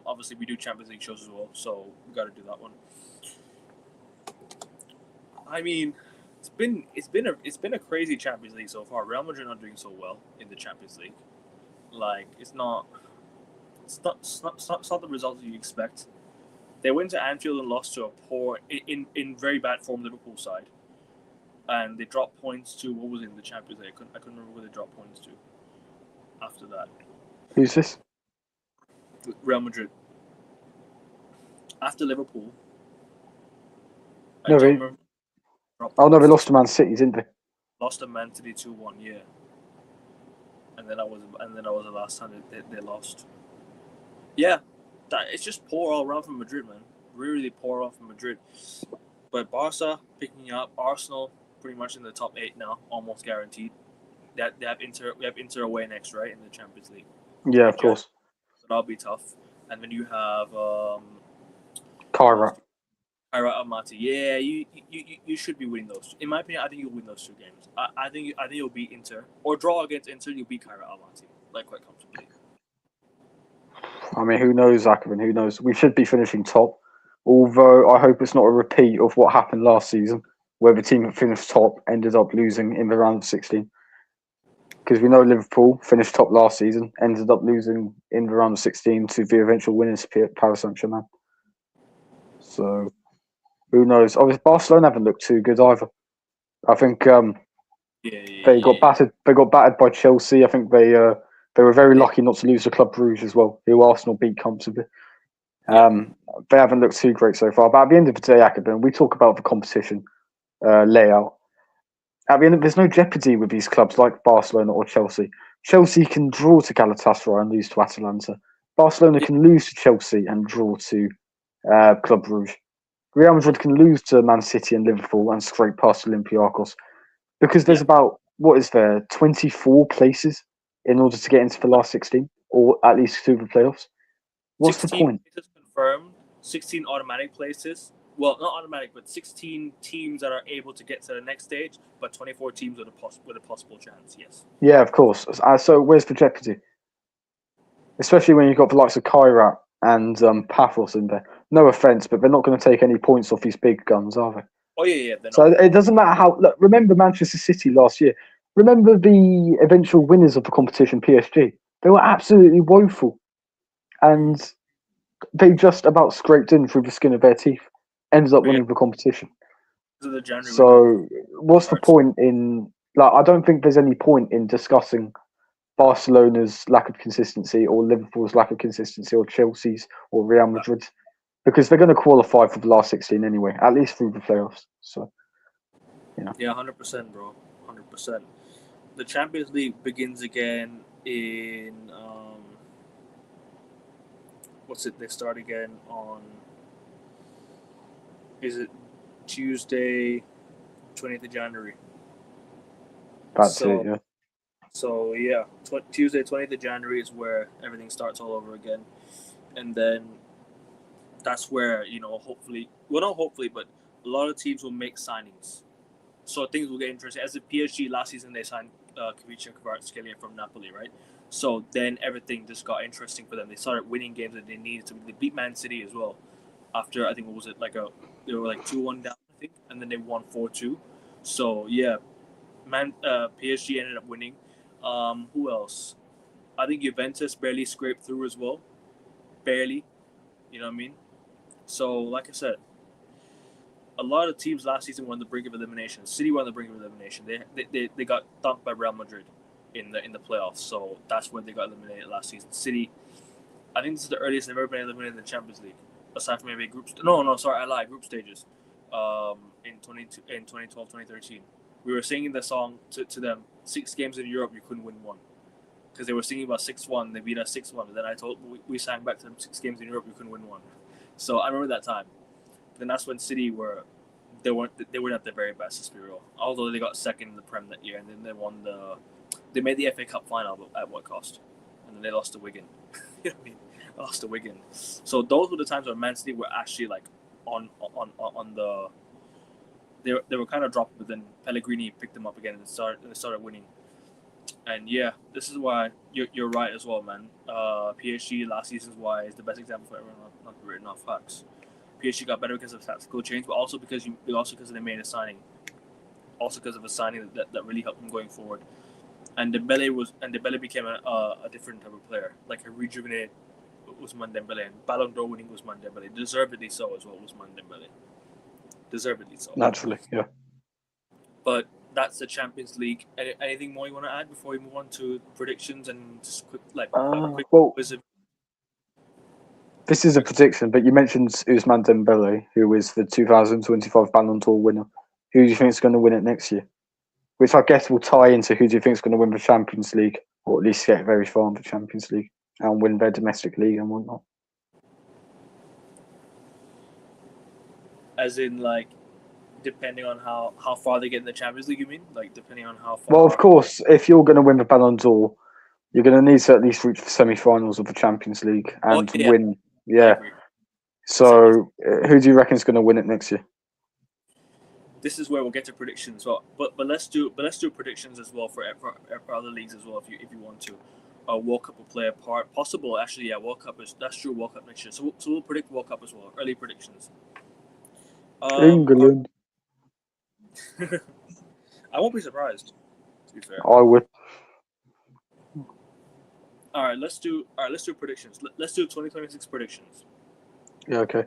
Obviously we do Champions League shows as well, so we gotta do that one. I mean, it's been a crazy Champions League so far. Real Madrid not doing so well in the Champions League. Like it's not the results you expect. They went to Anfield and lost to a poor, in very bad form Liverpool side, and they dropped points to what was it in the Champions League. I couldn't remember where they dropped points to. After that, Who's this? Real Madrid. After Liverpool. No, they lost to Man City, didn't they? Lost to Man City 2-1, yeah. And then that was the last time they lost. Yeah, it's just poor all around from Madrid, man. Really poor all from Madrid. But Barca picking up. Arsenal pretty much in the top 8 now, almost guaranteed. That we have Inter away next, right, in the Champions League. Yeah, of course. So that'll be tough. And then you have Kairat Almaty. Yeah, you should be winning those. In my opinion, I think you'll win those 2 games. I think you'll beat Inter or draw against Inter. You'll beat Kairat Almaty like quite comfortably. I mean, who knows, Akavin? Who knows? We should be finishing top. Although I hope it's not a repeat of what happened last season, where the team that finished top ended up losing in the round of 16. Because we know Liverpool finished top last season, ended up losing in the round of 16 to the eventual winners, Paris Saint-Germain. So, who knows? Obviously, Barcelona haven't looked too good either. I think they got battered. They got battered by Chelsea. I think they were very lucky not to lose to Club Brugge as well, who Arsenal beat comfortably. They haven't looked too great so far. But at the end of the day, Akabin, we talk about the competition layout. At the end, there's no jeopardy with these clubs like Barcelona or Chelsea. Chelsea can draw to Galatasaray and lose to Atalanta. Barcelona can lose to Chelsea and draw to Club Brugge. Real Madrid can lose to Man City and Liverpool and scrape past Olympiacos. Because there's about, 24 places in order to get into the last 16, or at least through the playoffs. What's the point? Places confirmed, 16 automatic places. Well, not automatic, but 16 teams that are able to get to the next stage, but 24 teams with a possible chance, yes. Yeah, of course. So where's the jeopardy? Especially when you've got the likes of Kairat and Paphos in there. No offence, but they're not going to take any points off these big guns, are they? Oh, yeah. So it doesn't matter how... Look, remember Manchester City last year. Remember the eventual winners of the competition, PSG? They were absolutely woeful. And they just about scraped in through the skin of their teeth. Ended up winning the competition. So what's the point in... I don't think there's any point in discussing Barcelona's lack of consistency or Liverpool's lack of consistency or Chelsea's or Real Madrid's. Because they're going to qualify for the last 16 anyway, at least through the playoffs. So, Yeah, 100%, bro. 100%. The Champions League begins again in... They start again on... Is it Tuesday, 20th of January? That's it, yeah. So, yeah, Tuesday, 20th of January is where everything starts all over again. And then that's where, hopefully... Well, not hopefully, but a lot of teams will make signings. So things will get interesting. As the PSG last season, they signed Kvaratskhelia from Napoli, right? So then everything just got interesting for them. They started winning games that they needed to. They beat Man City as well. After, I think, what was it? They were 2-1 down, I think. And then they won 4-2. So, yeah. PSG ended up winning. Who else? I think Juventus barely scraped through as well. Barely. You know what I mean? So, like I said, a lot of teams last season were on the brink of elimination. City were on the brink of elimination. They got thumped by Real Madrid in the playoffs. So that's when they got eliminated last season. City, I think this is the earliest they've ever been eliminated in the Champions League, aside from maybe group stages. In 2012, 2013, we were singing the song to them. 6 games in Europe, you couldn't win one, because they were singing about 6-1. They beat us 6-1. And then we sang back to them 6 games in Europe, you couldn't win one. So I remember that time. Then that's when City weren't at their very best, let's be real. Although they got second in the Prem that year, and then they made the FA Cup final, but at what cost? And then they lost to Wigan. You know what I mean? Lost to Wigan. So those were the times when Man City were actually on the. They were kind of dropping, but then Pellegrini picked them up again and started winning. And yeah, this is why you're right as well, man. PSG last season's why is the best example for everyone not written off facts. PSG got better because of tactical change, but also because they made a signing, also because of a signing that really helped them going forward. And Dembele became a different type of player, like a rejuvenated Ousmane Dembele, and Ballon d'Or winning Ousmane Dembele, deservedly so as well. Ousmane Dembele, deservedly so. Naturally, yeah. But that's the Champions League. Anything more you want to add before we move on to predictions and just quick well, visit? This is a prediction, but you mentioned Ousmane Dembele, who is the 2025 Ballon d'Or winner. Who do you think is going to win it next year? Which I guess will tie into who do you think is going to win the Champions League, or at least get very far in the Champions League and win their domestic league and whatnot. As in, like, depending on how far they get in the Champions League, you mean? Like, depending on how far. Well, of course, if you're going to win the Ballon d'Or, you're going to need to at least reach the semi-finals of the Champions League and win. Yeah. So, who do you reckon is going to win it next year? This is where we'll get to predictions. Well, but let's do predictions as well for other leagues as well if you want to. World Cup will play a part. Possible, actually, yeah. World Cup that's true. World Cup next year. So we'll predict World Cup as well. Early predictions. England. I won't be surprised. To be fair, I would. All right, let's do predictions. Let's do 2026 predictions. Yeah. Okay.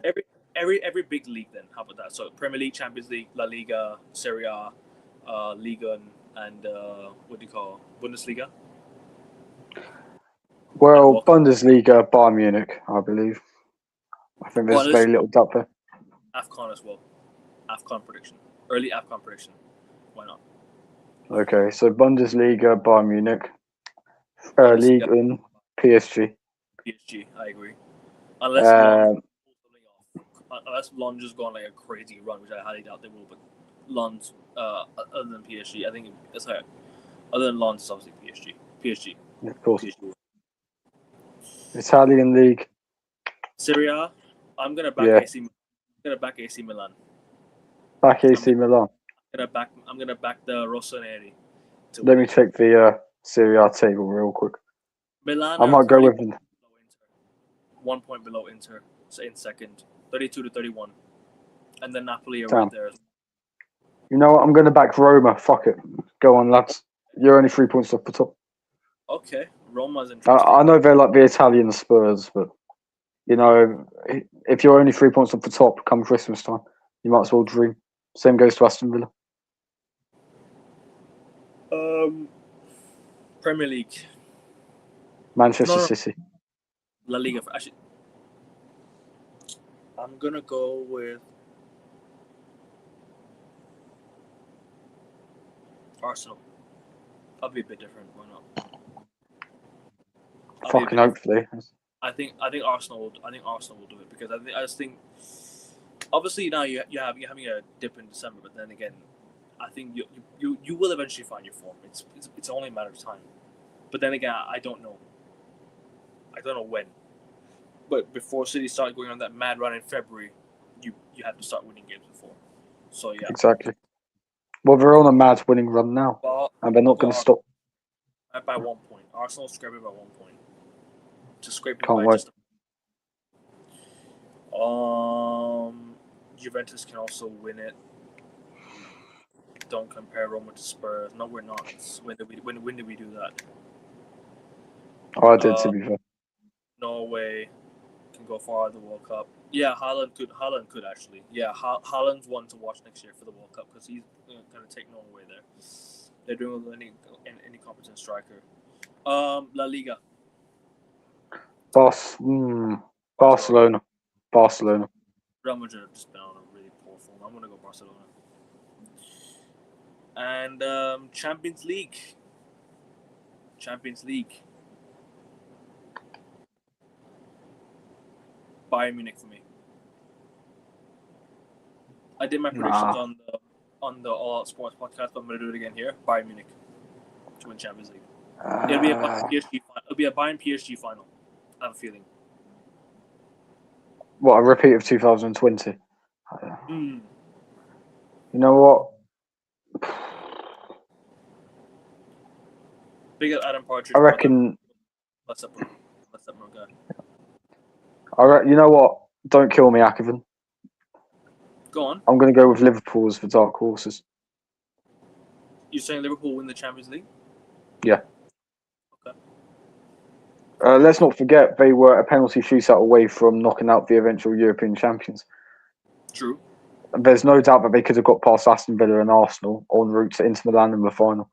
Every big league then. How about that? So Premier League, Champions League, La Liga, Serie A, Liga, and what do you call Bundesliga? Well, Bundesliga, Bayern Munich, I believe. I think there's very little doubt there. AFCON as well. AFCON prediction. Early AFCON prediction. Why not? Okay, so Bundesliga, Bayern Munich. League in PSG. PSG, I agree. Unless Lon just go on like a crazy run, which I highly doubt they will. But Lon's other than PSG, I think it's like other than Lon's, obviously PSG. PSG. Yeah, of course. PSG. Italian league. Serie A. I'm gonna back AC. I'm gonna back AC Milan. Back AC Milan. I'm gonna back the Rossoneri. Let me check the Serie A table real quick. Milan. I might go with them. 1 point below Inter, so in second, 32-31, and then Napoli are right there. You know what? I'm going to back Roma. Fuck it. Go on, lads. You're only 3 points off the top. Okay, Roma's interesting. I know they're like the Italian Spurs, but you know, if you're only 3 points off the top come Christmas time, you might as well dream. Same goes to Aston Villa. Premier League. Manchester City. La Liga. Actually, I'm gonna go with Arsenal. I'll be a bit different. Why not? Fucking hopefully. I think Arsenal will do it because I just think obviously now you're having a dip in December, but then again, I think you will eventually find your form. It's only a matter of time. But then again, I don't know. I don't know when. But before City start going on that mad run in February, you have to start winning games before. So yeah. Exactly. Well, they're on a mad winning run now, and they're not going to stop. By 1 point. Arsenal scraping by 1 point. Just scraping Can't by wait. Juventus can also win it. Don't compare Roma to Spurs. No, we're not. When did we do that? Oh, I did, to be fair. Norway can go far at the World Cup. Yeah, Haaland could actually. Yeah, Haaland's one to watch next year for the World Cup because he's going to take Norway there. They're doing any competent striker. La Liga. Barcelona. Real Madrid have just been on a really poor form. I'm going to go Barcelona. And Champions League. Bayern Munich for me. I did my predictions on the All Out Sports podcast, but I'm going to do it again here. Bayern Munich to win Champions League. It'll be a Bayern PSG final. It'll be a Bayern PSG final. I have a feeling. What, a repeat of 2020? You know what? Big up Adam Partridge. I reckon. What's up, bro? What's up, bro? You know what? Don't kill me, Akivin. Go on. I'm going to go with Liverpool as the dark horses. You're saying Liverpool win the Champions League? Yeah. Okay. Let's not forget they were a penalty shootout away from knocking out the eventual European champions. True. There's no doubt that they could have got past Aston Villa and Arsenal en route to Inter Milan in the final.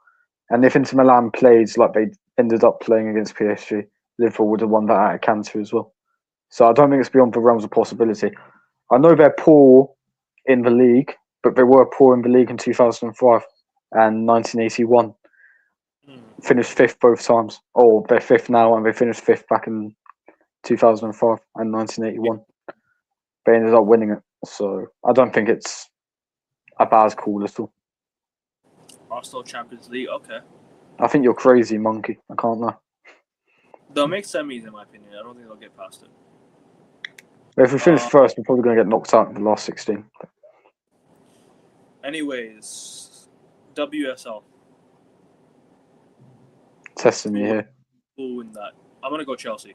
And if Inter Milan played like they ended up playing against PSG, Liverpool would have won that out of canter as well. So I don't think it's beyond the realms of possibility. I know they're poor in the league, but they were poor in the league in 2005 and 1981. Finished fifth both times. Or they're fifth now, and they finished fifth back in 2005 and 1981. They ended up winning it. So I don't think it's a bad call at all. Arsenal Champions League, okay. I think you're crazy, monkey. I can't lie. They'll make semis, in my opinion. I don't think they'll get past it. But if we finish first, we're probably going to get knocked out in the last 16. Anyways, WSL. Testing you here. Who will win that? I'm going to go Chelsea.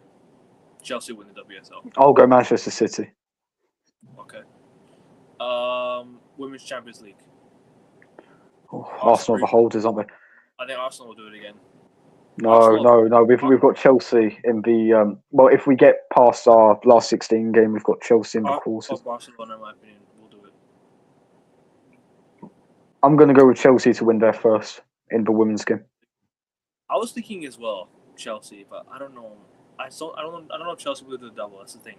Chelsea win the WSL. I'll go Manchester City. Okay. Women's Champions League. Arsenal are the holders, aren't they? I think Arsenal will do it again. No. We've got Chelsea in the well. If we get past our last 16 game, we've got Chelsea in the quarters. Barcelona, in my opinion, will do it. I'm going to go with Chelsea to win their first in the women's game. I was thinking as well Chelsea, but I don't know. I don't know if Chelsea will do the double. That's the thing.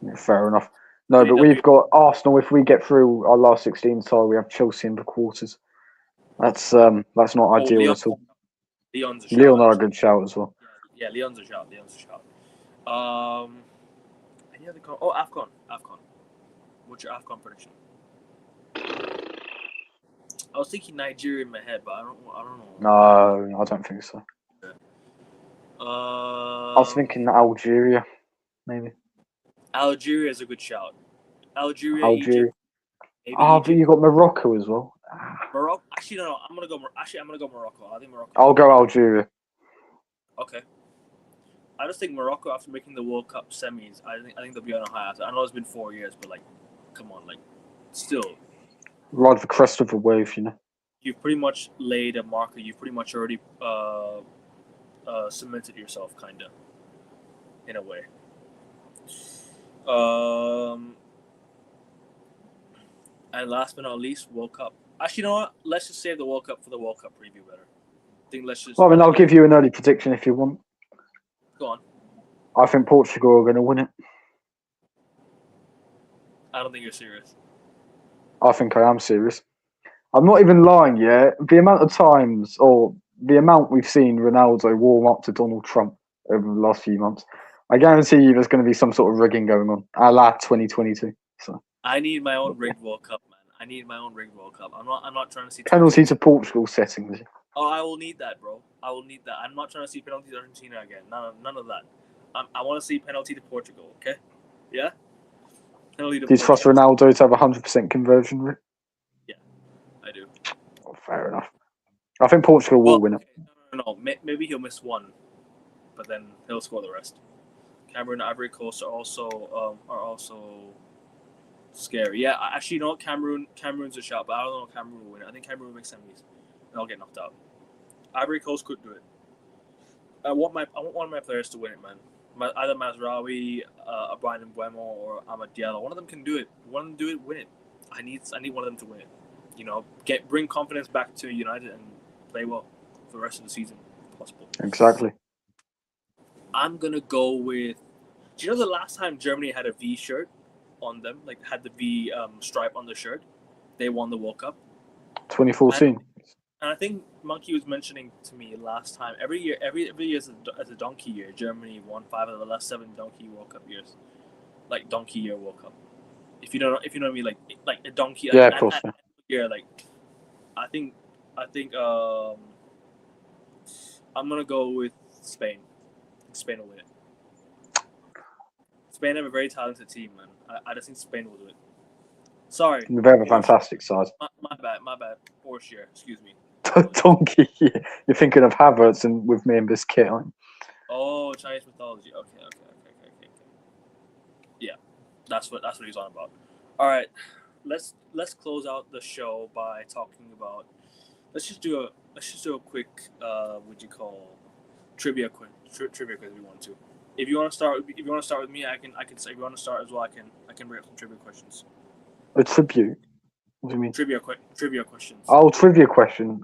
Yeah, fair enough. No, but we've got Arsenal. If we get through our last 16 tie, we have Chelsea in the quarters. That's not ideal at all. Lyon are a good shout as well. Yeah, Lyon's a shout. Any other AFCON. What's your AFCON prediction? I was thinking Nigeria in my head, but I don't know. No, I don't think so. I was thinking Algeria, maybe. Algeria is a good shout. Algeria. Egypt, but you got Morocco as well. Morocco. Actually, no. I'm gonna go Morocco. I think Morocco. I'll go Algeria. Okay. I just think Morocco, after making the World Cup semis, I think they'll be on a high. I know it's been 4 years, but come on, still. Ride the crest of the wave, you know. You've pretty much laid a marker. You've pretty much already cemented yourself, kind of, in a way. And last but not least, World Cup. Actually, you know what? Let's just save the World Cup for the World Cup preview better. I think let's just. Well, I'll give you an early prediction if you want. Go on. I think Portugal are going to win it. I don't think you're serious. I think I am serious. I'm not even lying, yeah. The amount of times, or the amount we've seen Ronaldo warm up to Donald Trump over the last few months, I guarantee you there's going to be some sort of rigging going on, a la 2022. So I need my own rigged World Cup, man. I need my own rigged World Cup. I'm not trying to see penalty to Portugal settings. Oh, I will need that, bro. I will need that. I'm not trying to see penalty to Argentina again. None of that. I want to see penalty to Portugal. Okay? Yeah. Penalty to. Do you trust Ronaldo to have 100% conversion rate? Yeah, I do. Oh, fair enough. I think Portugal will win it. No. Maybe he'll miss one, but then he'll score the rest. Cameroon and Ivory Coast are also scary. Yeah, actually, you know what? Cameroon's a shout, but I don't know if Cameroon will win it. I think Cameroon will make semis, and I'll get knocked out. Ivory Coast could do it. I want one of my players to win it, man. Either Mazraoui, Brian Mbeumo, or Amad Diallo. One of them can do it. One of them do it, win it. I need one of them to win it. You know, bring confidence back to United and play well for the rest of the season, if possible. Exactly. I'm gonna go with. Do you know the last time Germany had a V shirt on them, had the V stripe on the shirt? They won the World Cup. 2014. And I think Monkey was mentioning to me last time. Every year as a donkey year, Germany won 5 of the last 7 donkey World Cup years, donkey year World Cup. If you know what I mean, like a donkey. Yeah, of course. Yeah, I think I'm gonna go with Spain. Spain will win it. Spain have a very talented team, man. I just think Spain will do it. Sorry. They have a fantastic side. My bad. Porsche, excuse me. Donkey. You're thinking of Havertz and with me and Biscuit, aren't you? Oh, Chinese mythology. Okay. Yeah, that's what he's on about. All right, let's close out the show by talking about. Let's just do a quick what you call trivia quiz. Trivia quiz if you want to. If you want to start with me, I can say. If you want to start as well, I can bring up some trivia questions. A tribute. What do you mean? Trivia questions. Oh, trivia question.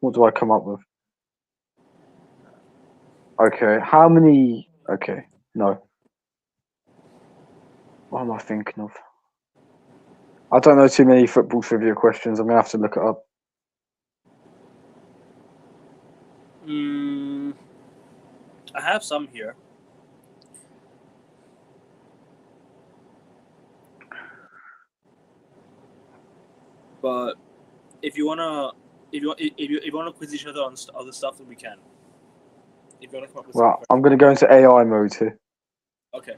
What do I come up with? Okay, how many? Okay, no. What am I thinking of? I don't know too many football trivia questions. I'm gonna have to look it up. I have some here. But if you wanna quiz each other on other stuff, then we can. If you wanna come up with Well, I'm gonna go into AI mode here. Okay.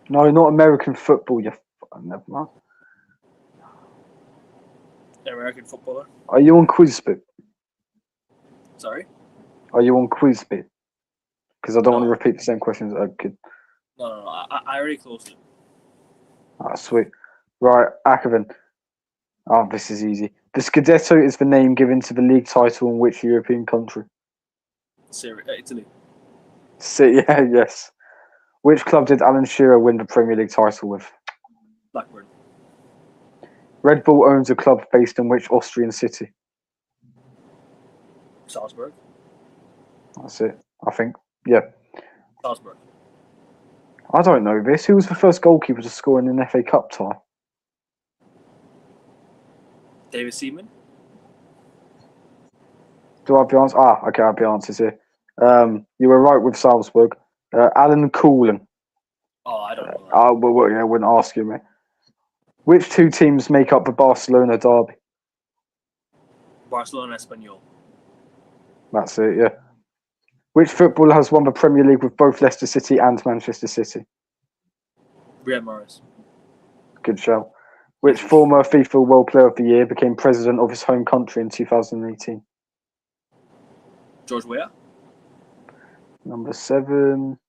No, not American football. Never mind. American footballer. Are you on Quizbit? Sorry. Are you on Quizbit? Because I don't want to No. repeat the same questions. No. I already closed it. Ah, sweet. Right, Akavin. Oh, this is easy. The Scudetto is the name given to the league title in which European country? Italy. Yeah, yes. Which club did Alan Shearer win the Premier League title with? Blackburn. Red Bull owns a club based in which Austrian city? Salzburg. That's it, I think. Yeah. Salzburg. I don't know this. Who was the first goalkeeper to score in an FA Cup tie? David Seaman. Do I have the answer? Okay, I have the answers here. You were right with Salzburg. Alan Coolan. Oh, I don't know that. Well, yeah, I wouldn't ask you, mate. Which two teams make up the Barcelona derby? Barcelona Espanyol. That's it, yeah. Which footballer has won the Premier League with both Leicester City and Manchester City? Riyad Mahrez. Good show. Which former FIFA World Player of the Year became president of his home country in 2018? George Weah. Number 7.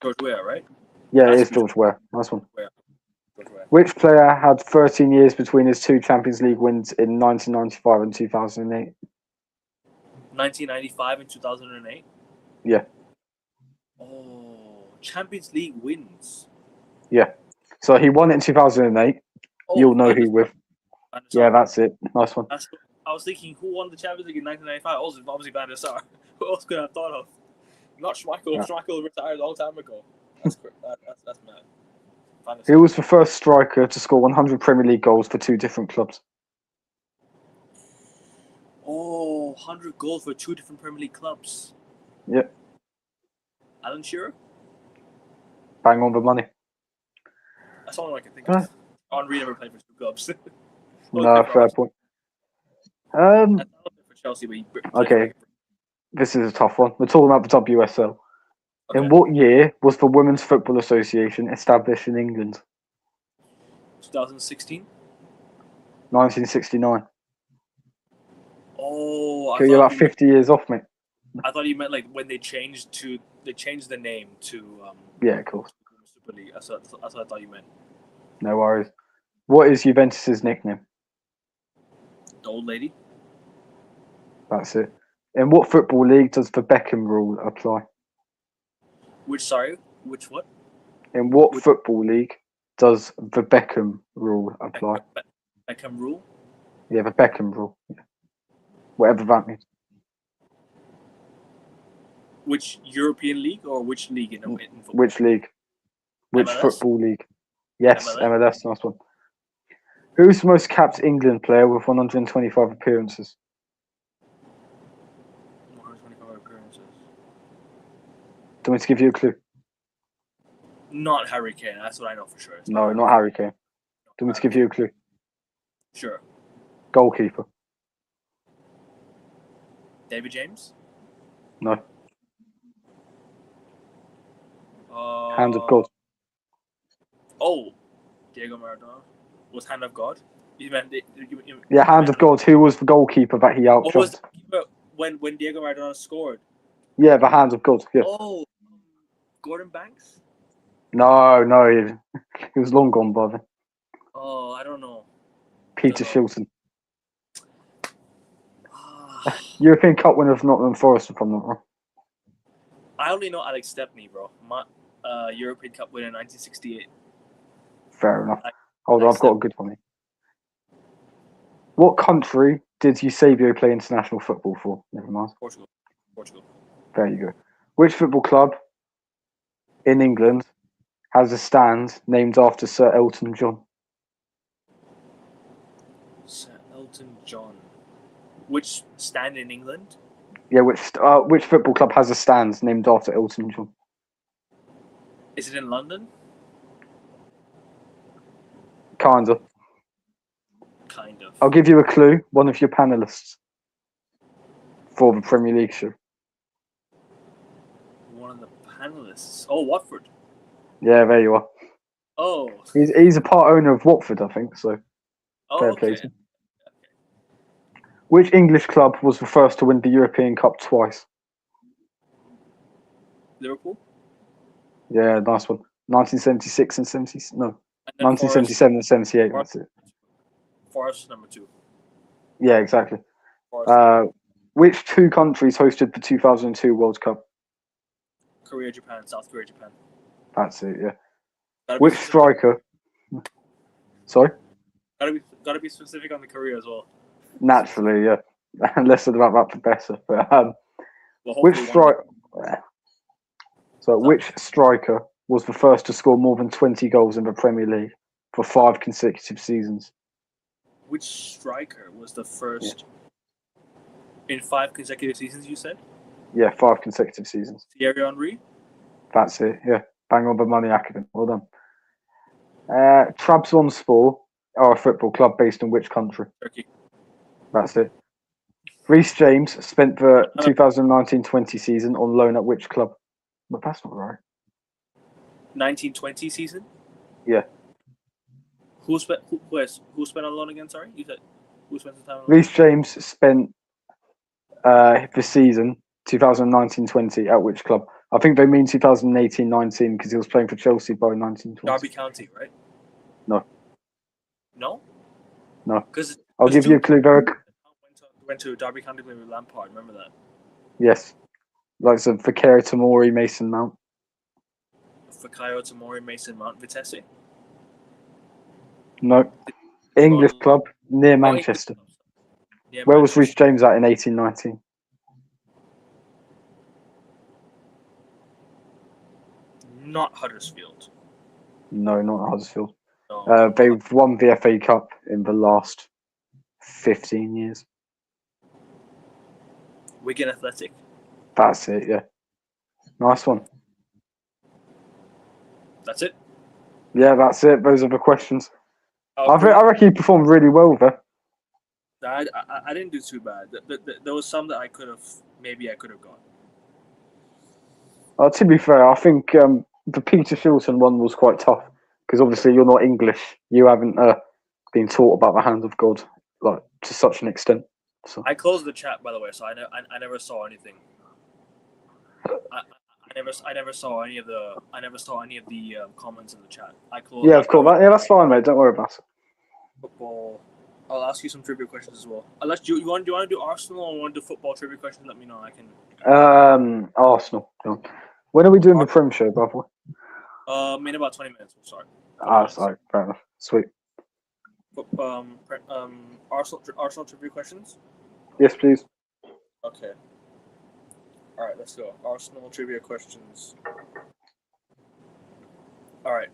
George Weah, right? Yeah, it is George Weah. Nice one. Weah. George Weah. Which player had 13 years between his two Champions League wins in 1995 and 2008? 1995 and 2008. Yeah. Oh, Champions League wins. Yeah. So he won it in 2008. Oh, You'll know who with. Yeah, that's it. Nice one. I was thinking, who won the Champions League in 1995? Also, obviously Van der Sar. Who else could I have thought of? Not Schmeichel. Yeah. Schmeichel retired a long time ago. That's mad. Who was the first striker to score 100 Premier League goals for two different clubs? Oh, 100 goals for two different Premier League clubs. Yep. Alan Shearer? Bang on the money. That's all I can think of. Henry never played for two clubs. No, fair point. For Chelsea, but okay. This is a tough one. We're talking about the WSL. Okay. In what year was the Women's Football Association established in England? 2016? 1969. Oh, okay, you're about 50 years off, mate. I thought you meant like when they changed the name to yeah, of course. Super League. That's what I thought you meant. No worries. What is Juventus's nickname? The old lady. That's it. In what football league does the Beckham rule apply? Which what? In what football league does the Beckham rule apply? Beckham rule? Yeah, the Beckham rule. Yeah. Whatever that means. Which European league or which league in football? Which league? Which MLS? Football league? Yes, MLS. Nice one. Who's the most capped England player with 125 appearances? 125 appearances. Do you want me to give you a clue? Not Harry Kane. That's what I know for sure. No, not Harry Kane. Do you want me to give you a clue? Sure. Goalkeeper. David James? No. Hand of God. Oh, Diego Maradona was hand of God. You meant Yeah, hand of God. Who was the goalkeeper that he What was outjumped? the keeper when Diego Maradona scored? Yeah, the hand of God. Yeah. Oh, Gordon Banks. No, he was long gone by then. Oh, I don't know. Peter Don't know. Shilton. European Cup winner of Nottingham Forest, if I'm not wrong. I only know Alex Stepney, bro. European Cup winner in 1968. Fair enough. Hold on, I've got a good one here. What country did Eusebio play international football for? Never mind. Portugal. There you go. Which football club in England has a stand named after Sir Elton John? Sir Elton John. Which stand in England? Yeah, which football club has a stand named after Elton John? Is it in London? Kind of. Kind of. I'll give you a clue. One of your panelists for the Premier League show. One of the panelists. Oh, Watford. Yeah, there you are. Oh. He's a part owner of Watford, I think, so fair play to him. Which English club was the first to win the European Cup twice? Liverpool? Yeah, nice one. 1976 and 70. No, And 1977 and 78. That's it. Forest number 2. Yeah, exactly. Forest. Which two countries hosted the 2002 World Cup? Korea, Japan, South Korea, Japan. That's it. Yeah. Which striker? Sorry. Gotta be specific on the Korea as well. Naturally, yeah. Less about that for better. But Well, which striker? So, which striker was the first to score more than 20 goals in the Premier League for 5 consecutive seasons? Which striker was the first in 5 consecutive seasons? You said. Yeah, 5 consecutive seasons. Thierry Henry. That's it. Yeah, bang on the money, Akavin. Well done. Trabzonspor are a football club based in which country? Turkey. That's it. Reece James spent the 2019-20 season on loan at which club? But that's not right. 1920 season. Yeah. Who spent on loan again? Sorry, you said who spent the time on loan? Reece James spent the season 2019-20 at which club? I think they mean 2018-19 because he was playing for Chelsea by 1920. Derby County, right? No. No. Because I'll give you a clue. Went to Derby County with Lampard. Remember that? Yes. Like some Fikayo Tomori, Mason Mount. Fikayo Tomori, Mason Mount, Vitesse. No. English club near Manchester. Where was Reece James at in 18-19? Not Huddersfield. No, not Huddersfield. No. They've won the FA Cup in the last 15 years. Wigan Athletic. That's it, yeah. Nice one. That's it? Yeah, that's it. Those are the questions. I reckon you performed really well there. I didn't do too bad. There was some that I could have got. To be fair, I think the Peter Shilton one was quite tough because obviously you're not English. You haven't been taught about the hand of God like to such an extent. So. I closed the chat, by the way, so I never saw anything. I never saw any of the comments in the chat. I closed. Yeah, of course. That's fine, mate. Don't worry about it. Football. I'll ask you some trivia questions as well. Unless you want to do Arsenal or want to do football trivia questions, let me know. I can. Arsenal. When are we doing the Prem show, by the way? In about 20 minutes. We'll start. Sorry. Fair enough. Sweet. Arsenal trivia questions. Yes, please. Okay. All right, let's go. Arsenal trivia questions. All right.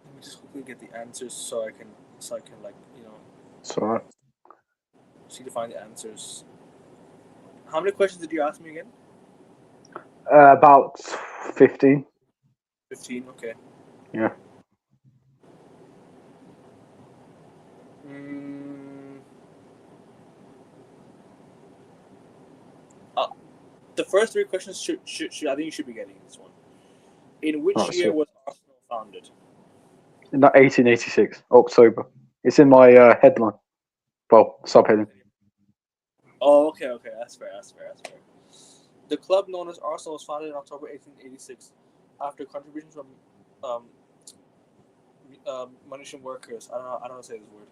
Let me just quickly get the answers so I can like It's all right. see to find the answers. How many questions did you ask me again? About 15. 15. Okay. Yeah. The first three questions should I think you should be getting this one. In which Right, year so was Arsenal founded? in 1886, October. It's in my headline. Well, subheading. Oh, okay, that's fair. The club known as Arsenal was founded in October 1886 after contributions from munition workers. I don't know how to say this word.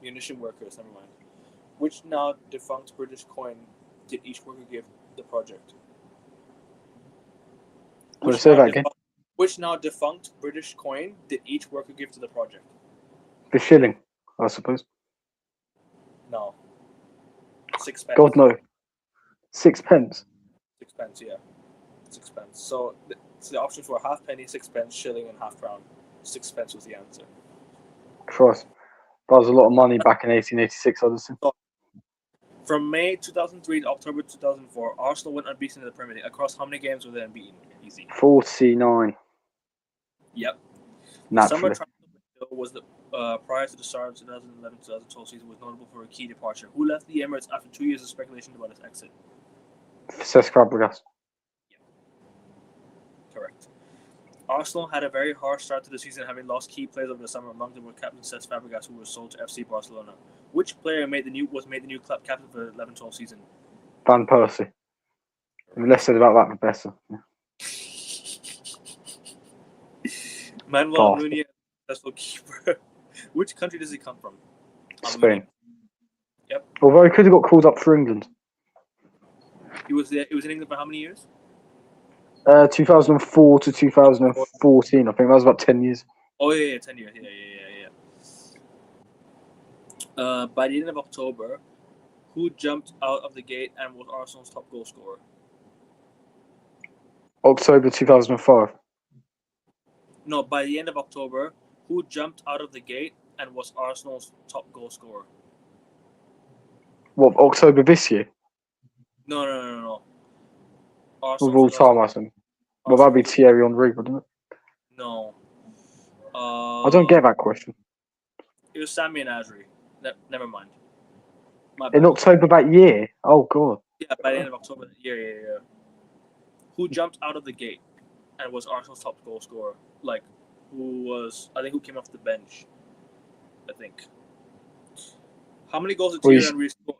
Munition workers. Never mind. Which now defunct British coin did each worker give the project? Say that again. Which now defunct British coin did each worker give to the project? The shilling, I suppose. No. 6 pence. God no. 6 pence. 6 pence, yeah. 6 pence. So the options were halfpenny, 6 pence, shilling, and half crown. 6 pence was the answer. Christ. That was a lot of money back in 1886, I'd assume. From May 2003 to October 2004, Arsenal went unbeaten in the Premier League. Across how many games were they unbeaten? Easy. 49. Yep. Naturally. Summer transfer window was the prior to the start of 2011-2012 season was notable for a key departure. Who left the Emirates after 2 years of speculation about his exit? Cesc Fabregas. Yeah. Correct. Arsenal had a very harsh start to the season, having lost key players over the summer. Among them were captain Cesc Fabregas, who was sold to FC Barcelona. Which player made the new club captain for the 11-12 season? Van Persie. The less said about that, the better. Yeah. Manuel Nunez, successful keeper. Which country does he come from? Spain. Yep. Although he could have got called up for England. He was in England for how many years? 2004 to 2014. I think that was about 10 years. Oh yeah, 10 years. Yeah. By the end of October, who jumped out of the gate and was Arsenal's top goal scorer? October 2005. No, by the end of October, who jumped out of the gate and was Arsenal's top goal scorer? What, October this year? No. Of all time, I think. Well, that'd be Thierry Henry, wouldn't it? No. I don't get that question. It was Sami Nasri. Never mind. In October that year? Oh, God. Yeah, by the end of October. Yeah. Who jumped out of the gate and was Arsenal's top goal scorer? Like, who came off the bench, I think. How many goals did Thierry Henry score?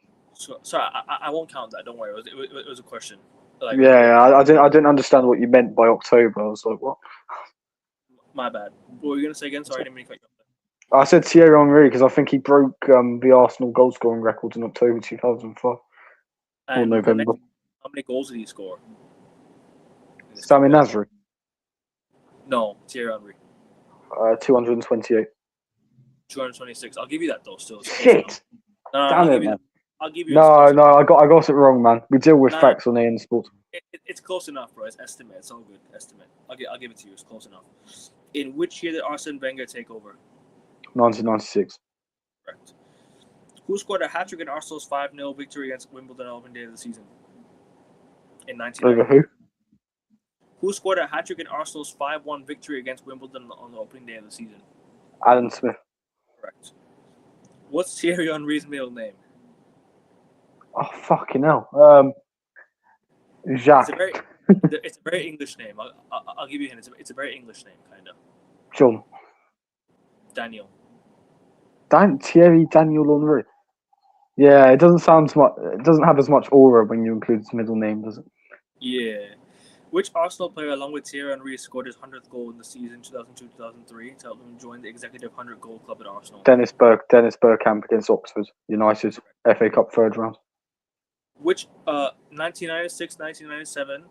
Sorry, I won't count that. Don't worry. It was a question. Like, I didn't understand what you meant by October. I was like, what? My bad. What were you going to say again? Sorry, I didn't mean to cut you off. I said Thierry Henry because I think he broke the Arsenal goal scoring records in October 2005 or November. How many goals did he score? Sami Nasri? No, Thierry Henry. 228. 226. I'll give you that though. Still. Shit. No, damn it, man. I'll give you. No, I got it wrong, man. We deal with facts on AN Sports. It's close enough, bro. It's estimate. It's all good. Estimate. I'll give it to you. It's close enough. In which year did Arsene Wenger take over? 1996. Correct. Who scored a hat-trick in Arsenal's 5-0 victory against Wimbledon on opening day of the season? In 1990. Over who? Who scored a hat-trick in Arsenal's 5-1 victory against Wimbledon on the opening day of the season? Alan Smith. Correct. What's Thierry Henry's middle name? Oh, fucking hell. Jacques. It's a very English name. I'll give you a hint. It's a very English name, kind of. John. Daniel. Thierry Daniel Henry. Yeah, it doesn't sound much. It doesn't have as much aura when you include his middle name, does it? Yeah. Which Arsenal player, along with Thierry Henry, scored his 100th goal in the season 2002-2003 to help them join the executive 100-goal club at Arsenal? Dennis Bergkamp against Oxford United, FA Cup third round. Which 1996-1997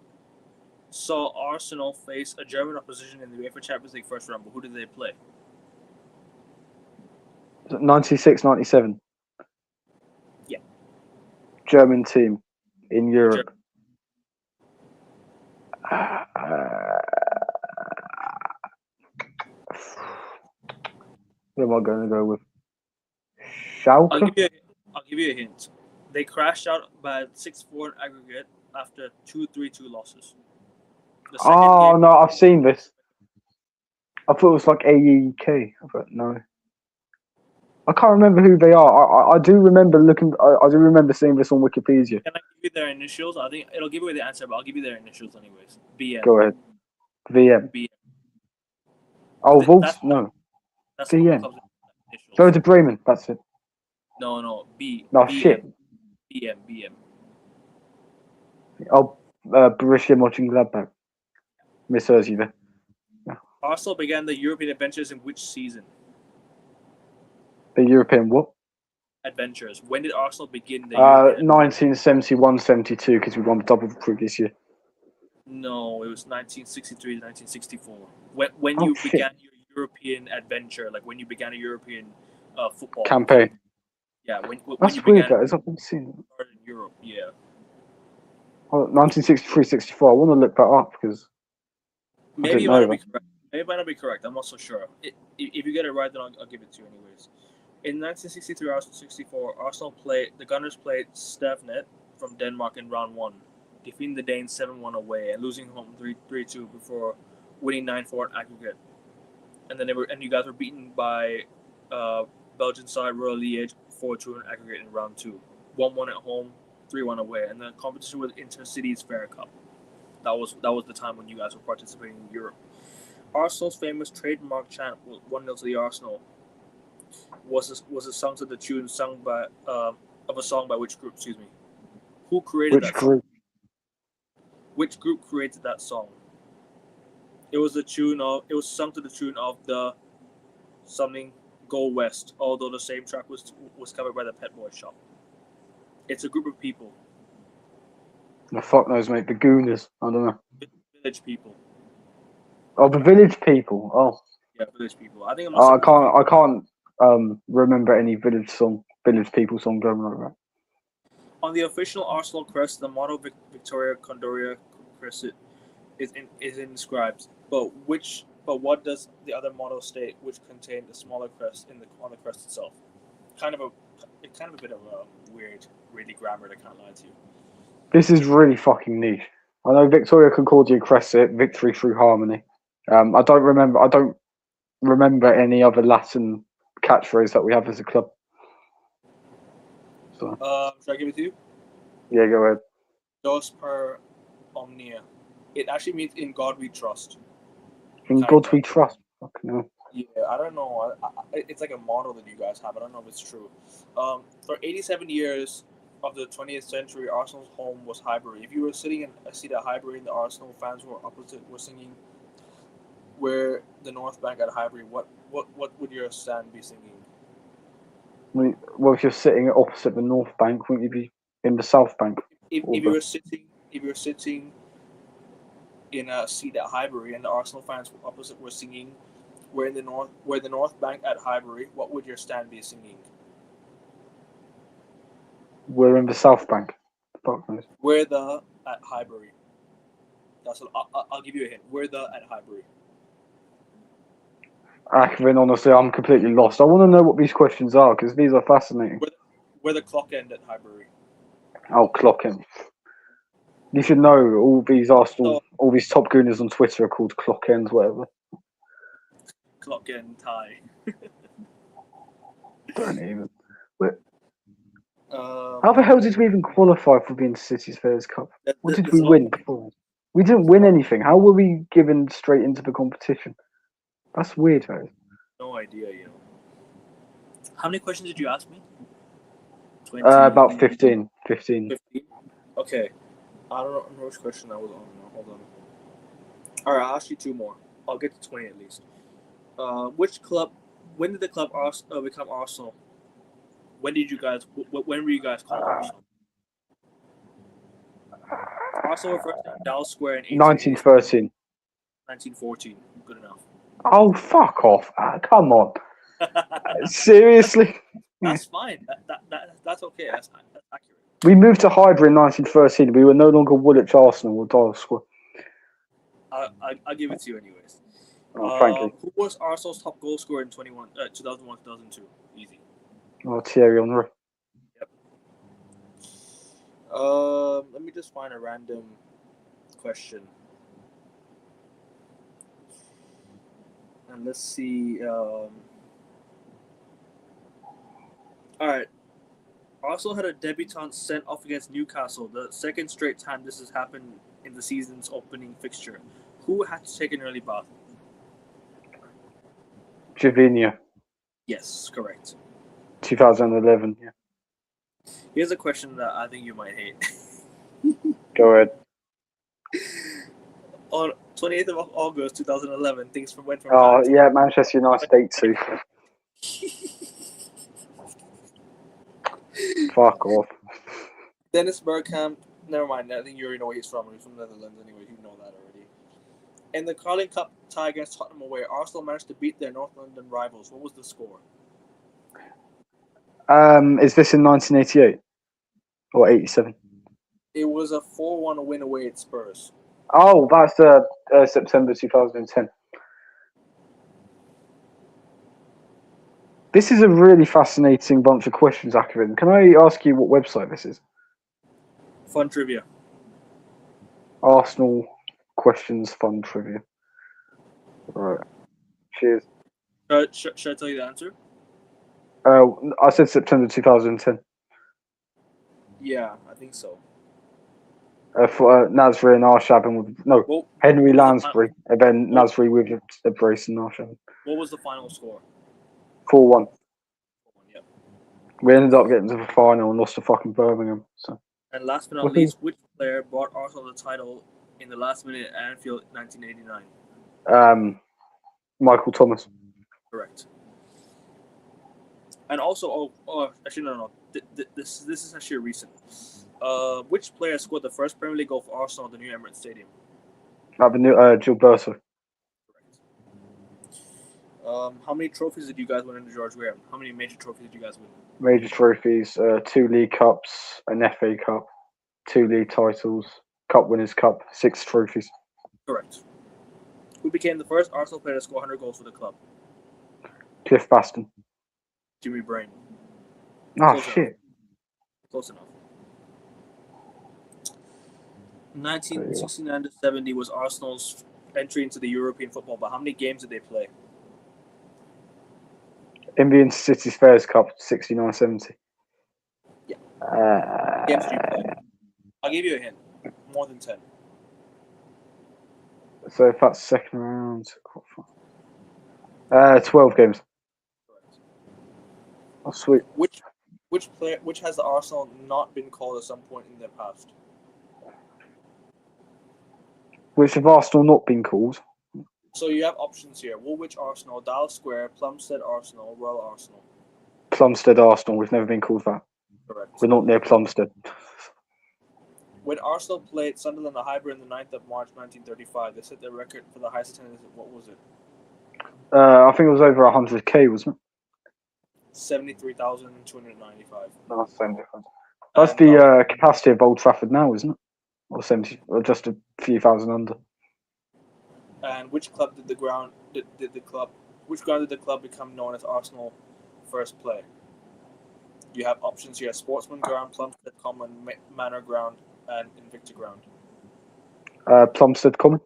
saw Arsenal face a German opposition in the UEFA Champions League first round, but who did they play? 96-97. Yeah. German team in Europe. Who am I going to go with? Schalke? I'll give you a hint. They crashed out by 6-4 in aggregate after 2-3-2 losses. No, I've seen this. I thought it was like AEK, but no. I can't remember who they are. I do remember looking. I do remember seeing this on Wikipedia. Can I give you their initials? I think it'll give away the answer, but I'll give you their initials anyways. BM. Go ahead. VM. BM. Oh, That's Volts. No. that's one of the VM. club's initials. Werder Bremen. That's it. No. No, BM. shit. BM. Oh, Borussia Mönchengladbach. Misheard you there. Arsenal began the European adventures in which season? The European what? Adventures. When did Arsenal begin the European? 1971-72, because we won the double the previous year. No, it was 1963 to 1964. When Oh, you shit. began your European adventure, like when you began a European football Campaign. Yeah, when That's you weird, began guys. I've been seeing it. in Europe. Yeah. Oh, 1963-64. I want to look that up because Maybe it know might not that. be correct. Maybe it might not be correct. I'm not so sure. If you get it right, then I'll give it to you anyways. In 1963, Arsenal 64, the Gunners played Stevnet from Denmark in round 1, defeating the Danes 7-1 away and losing home 3-2 before winning 9-4 in aggregate. And then you guys were beaten by Belgian side Royal Liège 4-2 in aggregate in round 2, 1-1 at home, 3-1 away, and the competition was Intercities Fair Cup. That was the time when you guys were participating in Europe. Arsenal's famous trademark chant, 1-0 to the Arsenal, was a song to the tune sung by of a song by which group? Excuse me. Who created that group? Song? Which group created that song? It was sung to the tune of the something Go West, although the same track was covered by the Pet Boy Shop. It's a group of people. The fuck knows, mate. The Gooners. I don't know. Village people. Oh, the Village People. Oh. Yeah, Village People. I think I can't remember any Village People song going like that. On the official Arsenal crest, the motto Victoria Condoria Crescit is inscribed. But what does the other motto state, which contained a smaller crest on the crest itself? Kind of a bit of a weird, really grammar to can't lie to you. This is really fucking niche. I know Victoria Concordia Crescit, victory through harmony. I don't remember any other Latin catchphrase that we have as a club. So. Should I give it to you? Yeah, go ahead. Dos per omnia. It actually means in God we trust. In God we trust. Fucking hell. Yeah, I don't know. It's like a model that you guys have. I don't know if it's true. For 87 years of the 20th century, Arsenal's home was Highbury. If you were sitting in a seat at Highbury and the Arsenal fans were opposite, were singing "Where the North Bank at Highbury," what would your stand be singing? Well, if you're sitting opposite the North Bank, wouldn't you be in the South Bank? If you were sitting in a seat at Highbury and the Arsenal fans opposite were singing where the North Bank at Highbury, what would your stand be singing? We're in the South Bank. Fuck knows. Where the at Highbury. That's what I'll give you a hint. Where the at Highbury. Akvin, honestly, I'm completely lost. I want to know what these questions are because these are fascinating. Where the clock end at Highbury. Oh, clock end. You should know all these Arsenal, all these top gooners on Twitter are called clock ends, whatever. Clock end tie. Don't even. How the hell did we even qualify for being City's Fairs Cup? What did we win before? We didn't win anything. How were we given straight into the competition? That's weird, though. No idea, you know. How many questions did you ask me? 20, about 15. 15? Okay. I don't know which question I was on now. Hold on. Alright, I'll ask you 2 more. I'll get to 20 at least. When did the club become Arsenal? When were you guys called Arsenal? Arsenal were first at Dal Square in 1913. 1914. Good enough. Oh, fuck off. Come on. Seriously? That's fine. That's okay. That's accurate. We moved to Highbury in 1913. We were no longer Woolwich Arsenal or Dal Square. I'll give it to you anyways. Oh, thank you. Who was Arsenal's top goal scorer in 2001-2002? Easy. Oh, Thierry Henry. Yep. Let me just find a random question. And let's see. All right. Arsenal had a debutant sent off against Newcastle, the second straight time this has happened in the season's opening fixture. Who had to take an early bath? Javinha, Yes, correct. 2011. Yeah. Here's a question that I think you might hate. Go ahead. On 28th of August 2011, things went from Oh, bad to yeah, Manchester United 8-2. Fuck off. Dennis Bergkamp, never mind. I think you already know where he's from. He's from the Netherlands anyway. You know that already. In the Carling Cup tie against Tottenham away, Arsenal managed to beat their North London rivals. What was the score? Is this in 1988 or 87? It was a 4-1 win away at Spurs. Oh, that's September 2010. This is a really fascinating bunch of questions, Akavin. Can I ask you what website this is? Fun trivia. Arsenal questions fun trivia. Right. Cheers. Should I tell you the answer? I said September 2010. Yeah, I think so. For Nasri and Arshavin with Henry Lansbury, and then Nasri with a brace and Arshavin. What was the final score? 4-1. Yep. We ended up getting to the final and lost to fucking Birmingham. So. And last but not least, which player brought Arsenal the title in the last minute at Anfield 1989? Michael Thomas. Correct. And also, actually, no. This is actually recent. Which player scored the first Premier League goal for Arsenal at the new Emirates Stadium? Gilberto. Correct. How many trophies did you guys win under George Graham? How many major trophies did you guys win? Major trophies: 2 League Cups, an FA Cup, 2 league titles, Cup Winners' Cup, 6 trophies. Correct. Who became the first Arsenal player to score 100 goals for the club? Cliff Baston. Jimmy Brain. Oh, shit. Close enough. 1969 to 70 was Arsenal's entry into the European football, but how many games did they play? Indian City Fairs Cup, 69-70. Yeah. Games did you play? I'll give you a hint. More than 10. So if that's second round, 12 games. Correct. Oh, sweet. Which has the Arsenal not been called at some point in their past? Which have Arsenal not been called? So you have options here. Woolwich Arsenal, Dallas Square, Plumstead Arsenal, Royal Arsenal. Plumstead Arsenal. We've never been called that. Correct. We're not near Plumstead. When Arsenal played Sunderland at Highbury on the 9th of March 1935, they set their record for the highest attendance. What was it? I think it was over 100k, wasn't it? 73,295. No, same difference. That's the capacity of Old Trafford now, isn't it? Or 70, or just a few thousand under. And which club did the ground become known as Arsenal first play? You have options here: Sportsman Ground, Plumstead Common, Manor Ground, and Invicta Ground. Plumstead Common.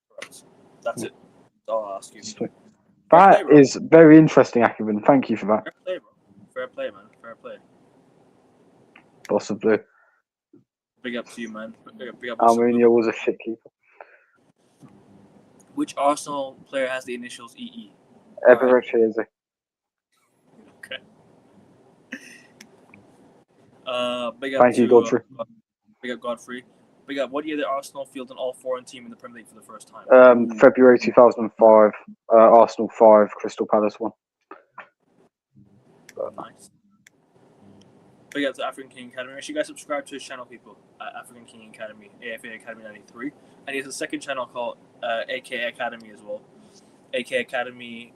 Correct. That's it. That's all I'll ask you. That is very interesting, Akavin. Thank you for that. Fair play, bro. Fair play, man. Fair play. Boss of Blue. Big up to you, man. Big up. Almunia was a shit keeper. Which Arsenal player has the initials EE? Everett Chiesa. Okay. Big up Thank you, Godfrey. Big up Godfrey. Big up. What year did Arsenal field an all-foreign team in the Premier League for the first time? February 2005. Arsenal 5, Crystal Palace 1. Nice. Big up to African King Academy. Make sure you guys subscribe to his channel, people. African King Academy, AFA Academy 93. And he has a second channel called AK Academy as well. AK Academy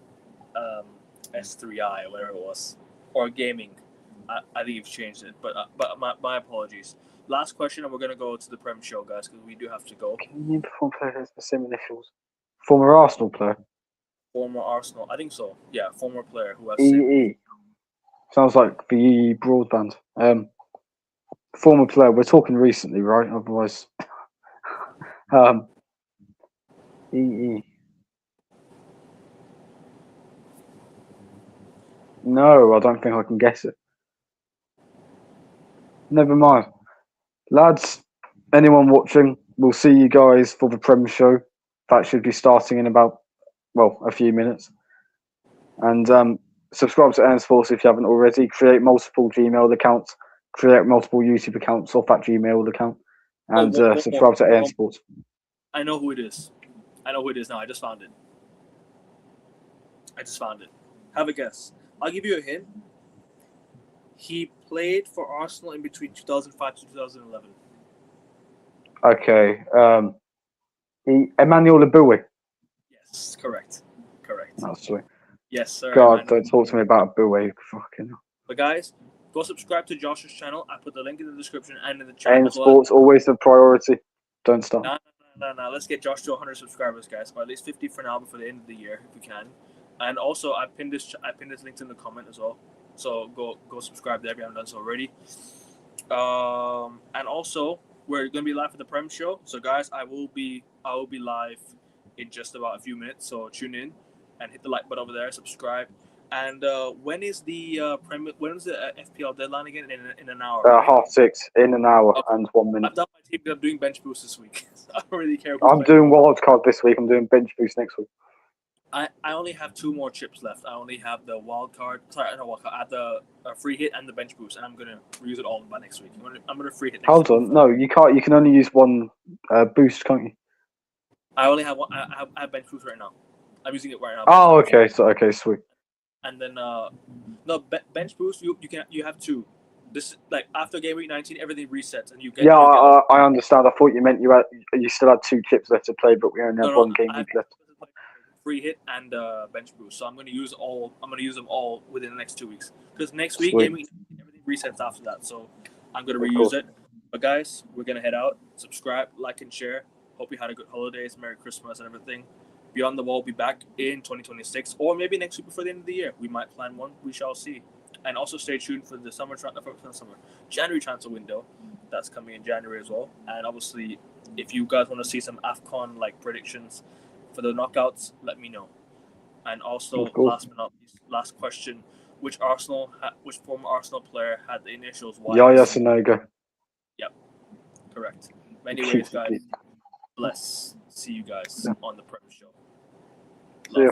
S3I, or whatever it was. Or Gaming. I think you've changed it. But my apologies. Last question, and we're going to go to the Prem show, guys, because we do have to go. Can you name a former player who has the same initials? Former Arsenal player? Former Arsenal. I think so. Yeah, former player who has... EE. Sounds like the EE broadband. Former player. We're talking recently, right? Otherwise... EE. No, I don't think I can guess it. Never mind, lads. Anyone watching, we'll see you guys for the Prem show. That should be starting in about a few minutes. And subscribe to Air Sports if you haven't already. Create multiple Gmail accounts. Create multiple YouTube accounts off that Gmail account. And subscribe to Air Sports. I know who it is. I know who it is now. I just found it. Have a guess. I'll give you a hint. He played for Arsenal in between 2005 to 2011. Okay. Emmanuel Abui. Yes, correct. That's sweet. Yes, sir. God, don't talk to me about Abui. Fucking hell. But guys, go subscribe to Josh's channel. I put the link in the description and in the chat. Air Sports always the priority. Don't stop. No. Let's get Josh to 100 subscribers, guys. Or at least 50 for now before the end of the year, if we can. And also, I pinned this link in the comment as well. So go subscribe there if you haven't done so already. And also, we're gonna be live for the Prem show. So guys, I will be live in just about a few minutes. So tune in and hit the like button over there. Subscribe. And when is the FPL deadline again? In an hour. Right? 6:30 in an hour and 1 minute. I've done my team. I'm doing bench boost this week. So I don't really care. I'm doing wildcard this week. I'm doing bench boost next week. I only have 2 more chips left. I only have the wild card. Sorry, no wild card. I have the free hit and the bench boost, and I'm gonna use it all by next week. I'm gonna free hit. Hold on, no, you can't. You can only use one boost, can't you? I only have one. I have bench boost right now. I'm using it right now. Oh, okay. So okay, sweet. And then bench boost. You have 2. This like after game week 19, everything resets and you get. Yeah, I understand. I thought you meant you still had 2 chips left to play, but we only have 1 game week left. Free hit and bench boost, so I'm going to use them all within the next 2 weeks. Because next week, game week, everything resets after that. So I'm going to reuse it. But guys, we're going to head out. Subscribe, like, and share. Hope you had a good holidays, Merry Christmas, and everything. Beyond the Wall will be back in 2026, or maybe next week before the end of the year. We might plan one. We shall see. And also stay tuned for the January transfer window. That's coming in January as well. And obviously, if you guys want to see some AFCON like predictions for the knockouts, let me know. And also, last but not least, last question: which former Arsenal player had the initials Y? Yaya Sonego. Yep, correct. Anyways, guys, bless. See you guys on the Prem show. Love. See ya.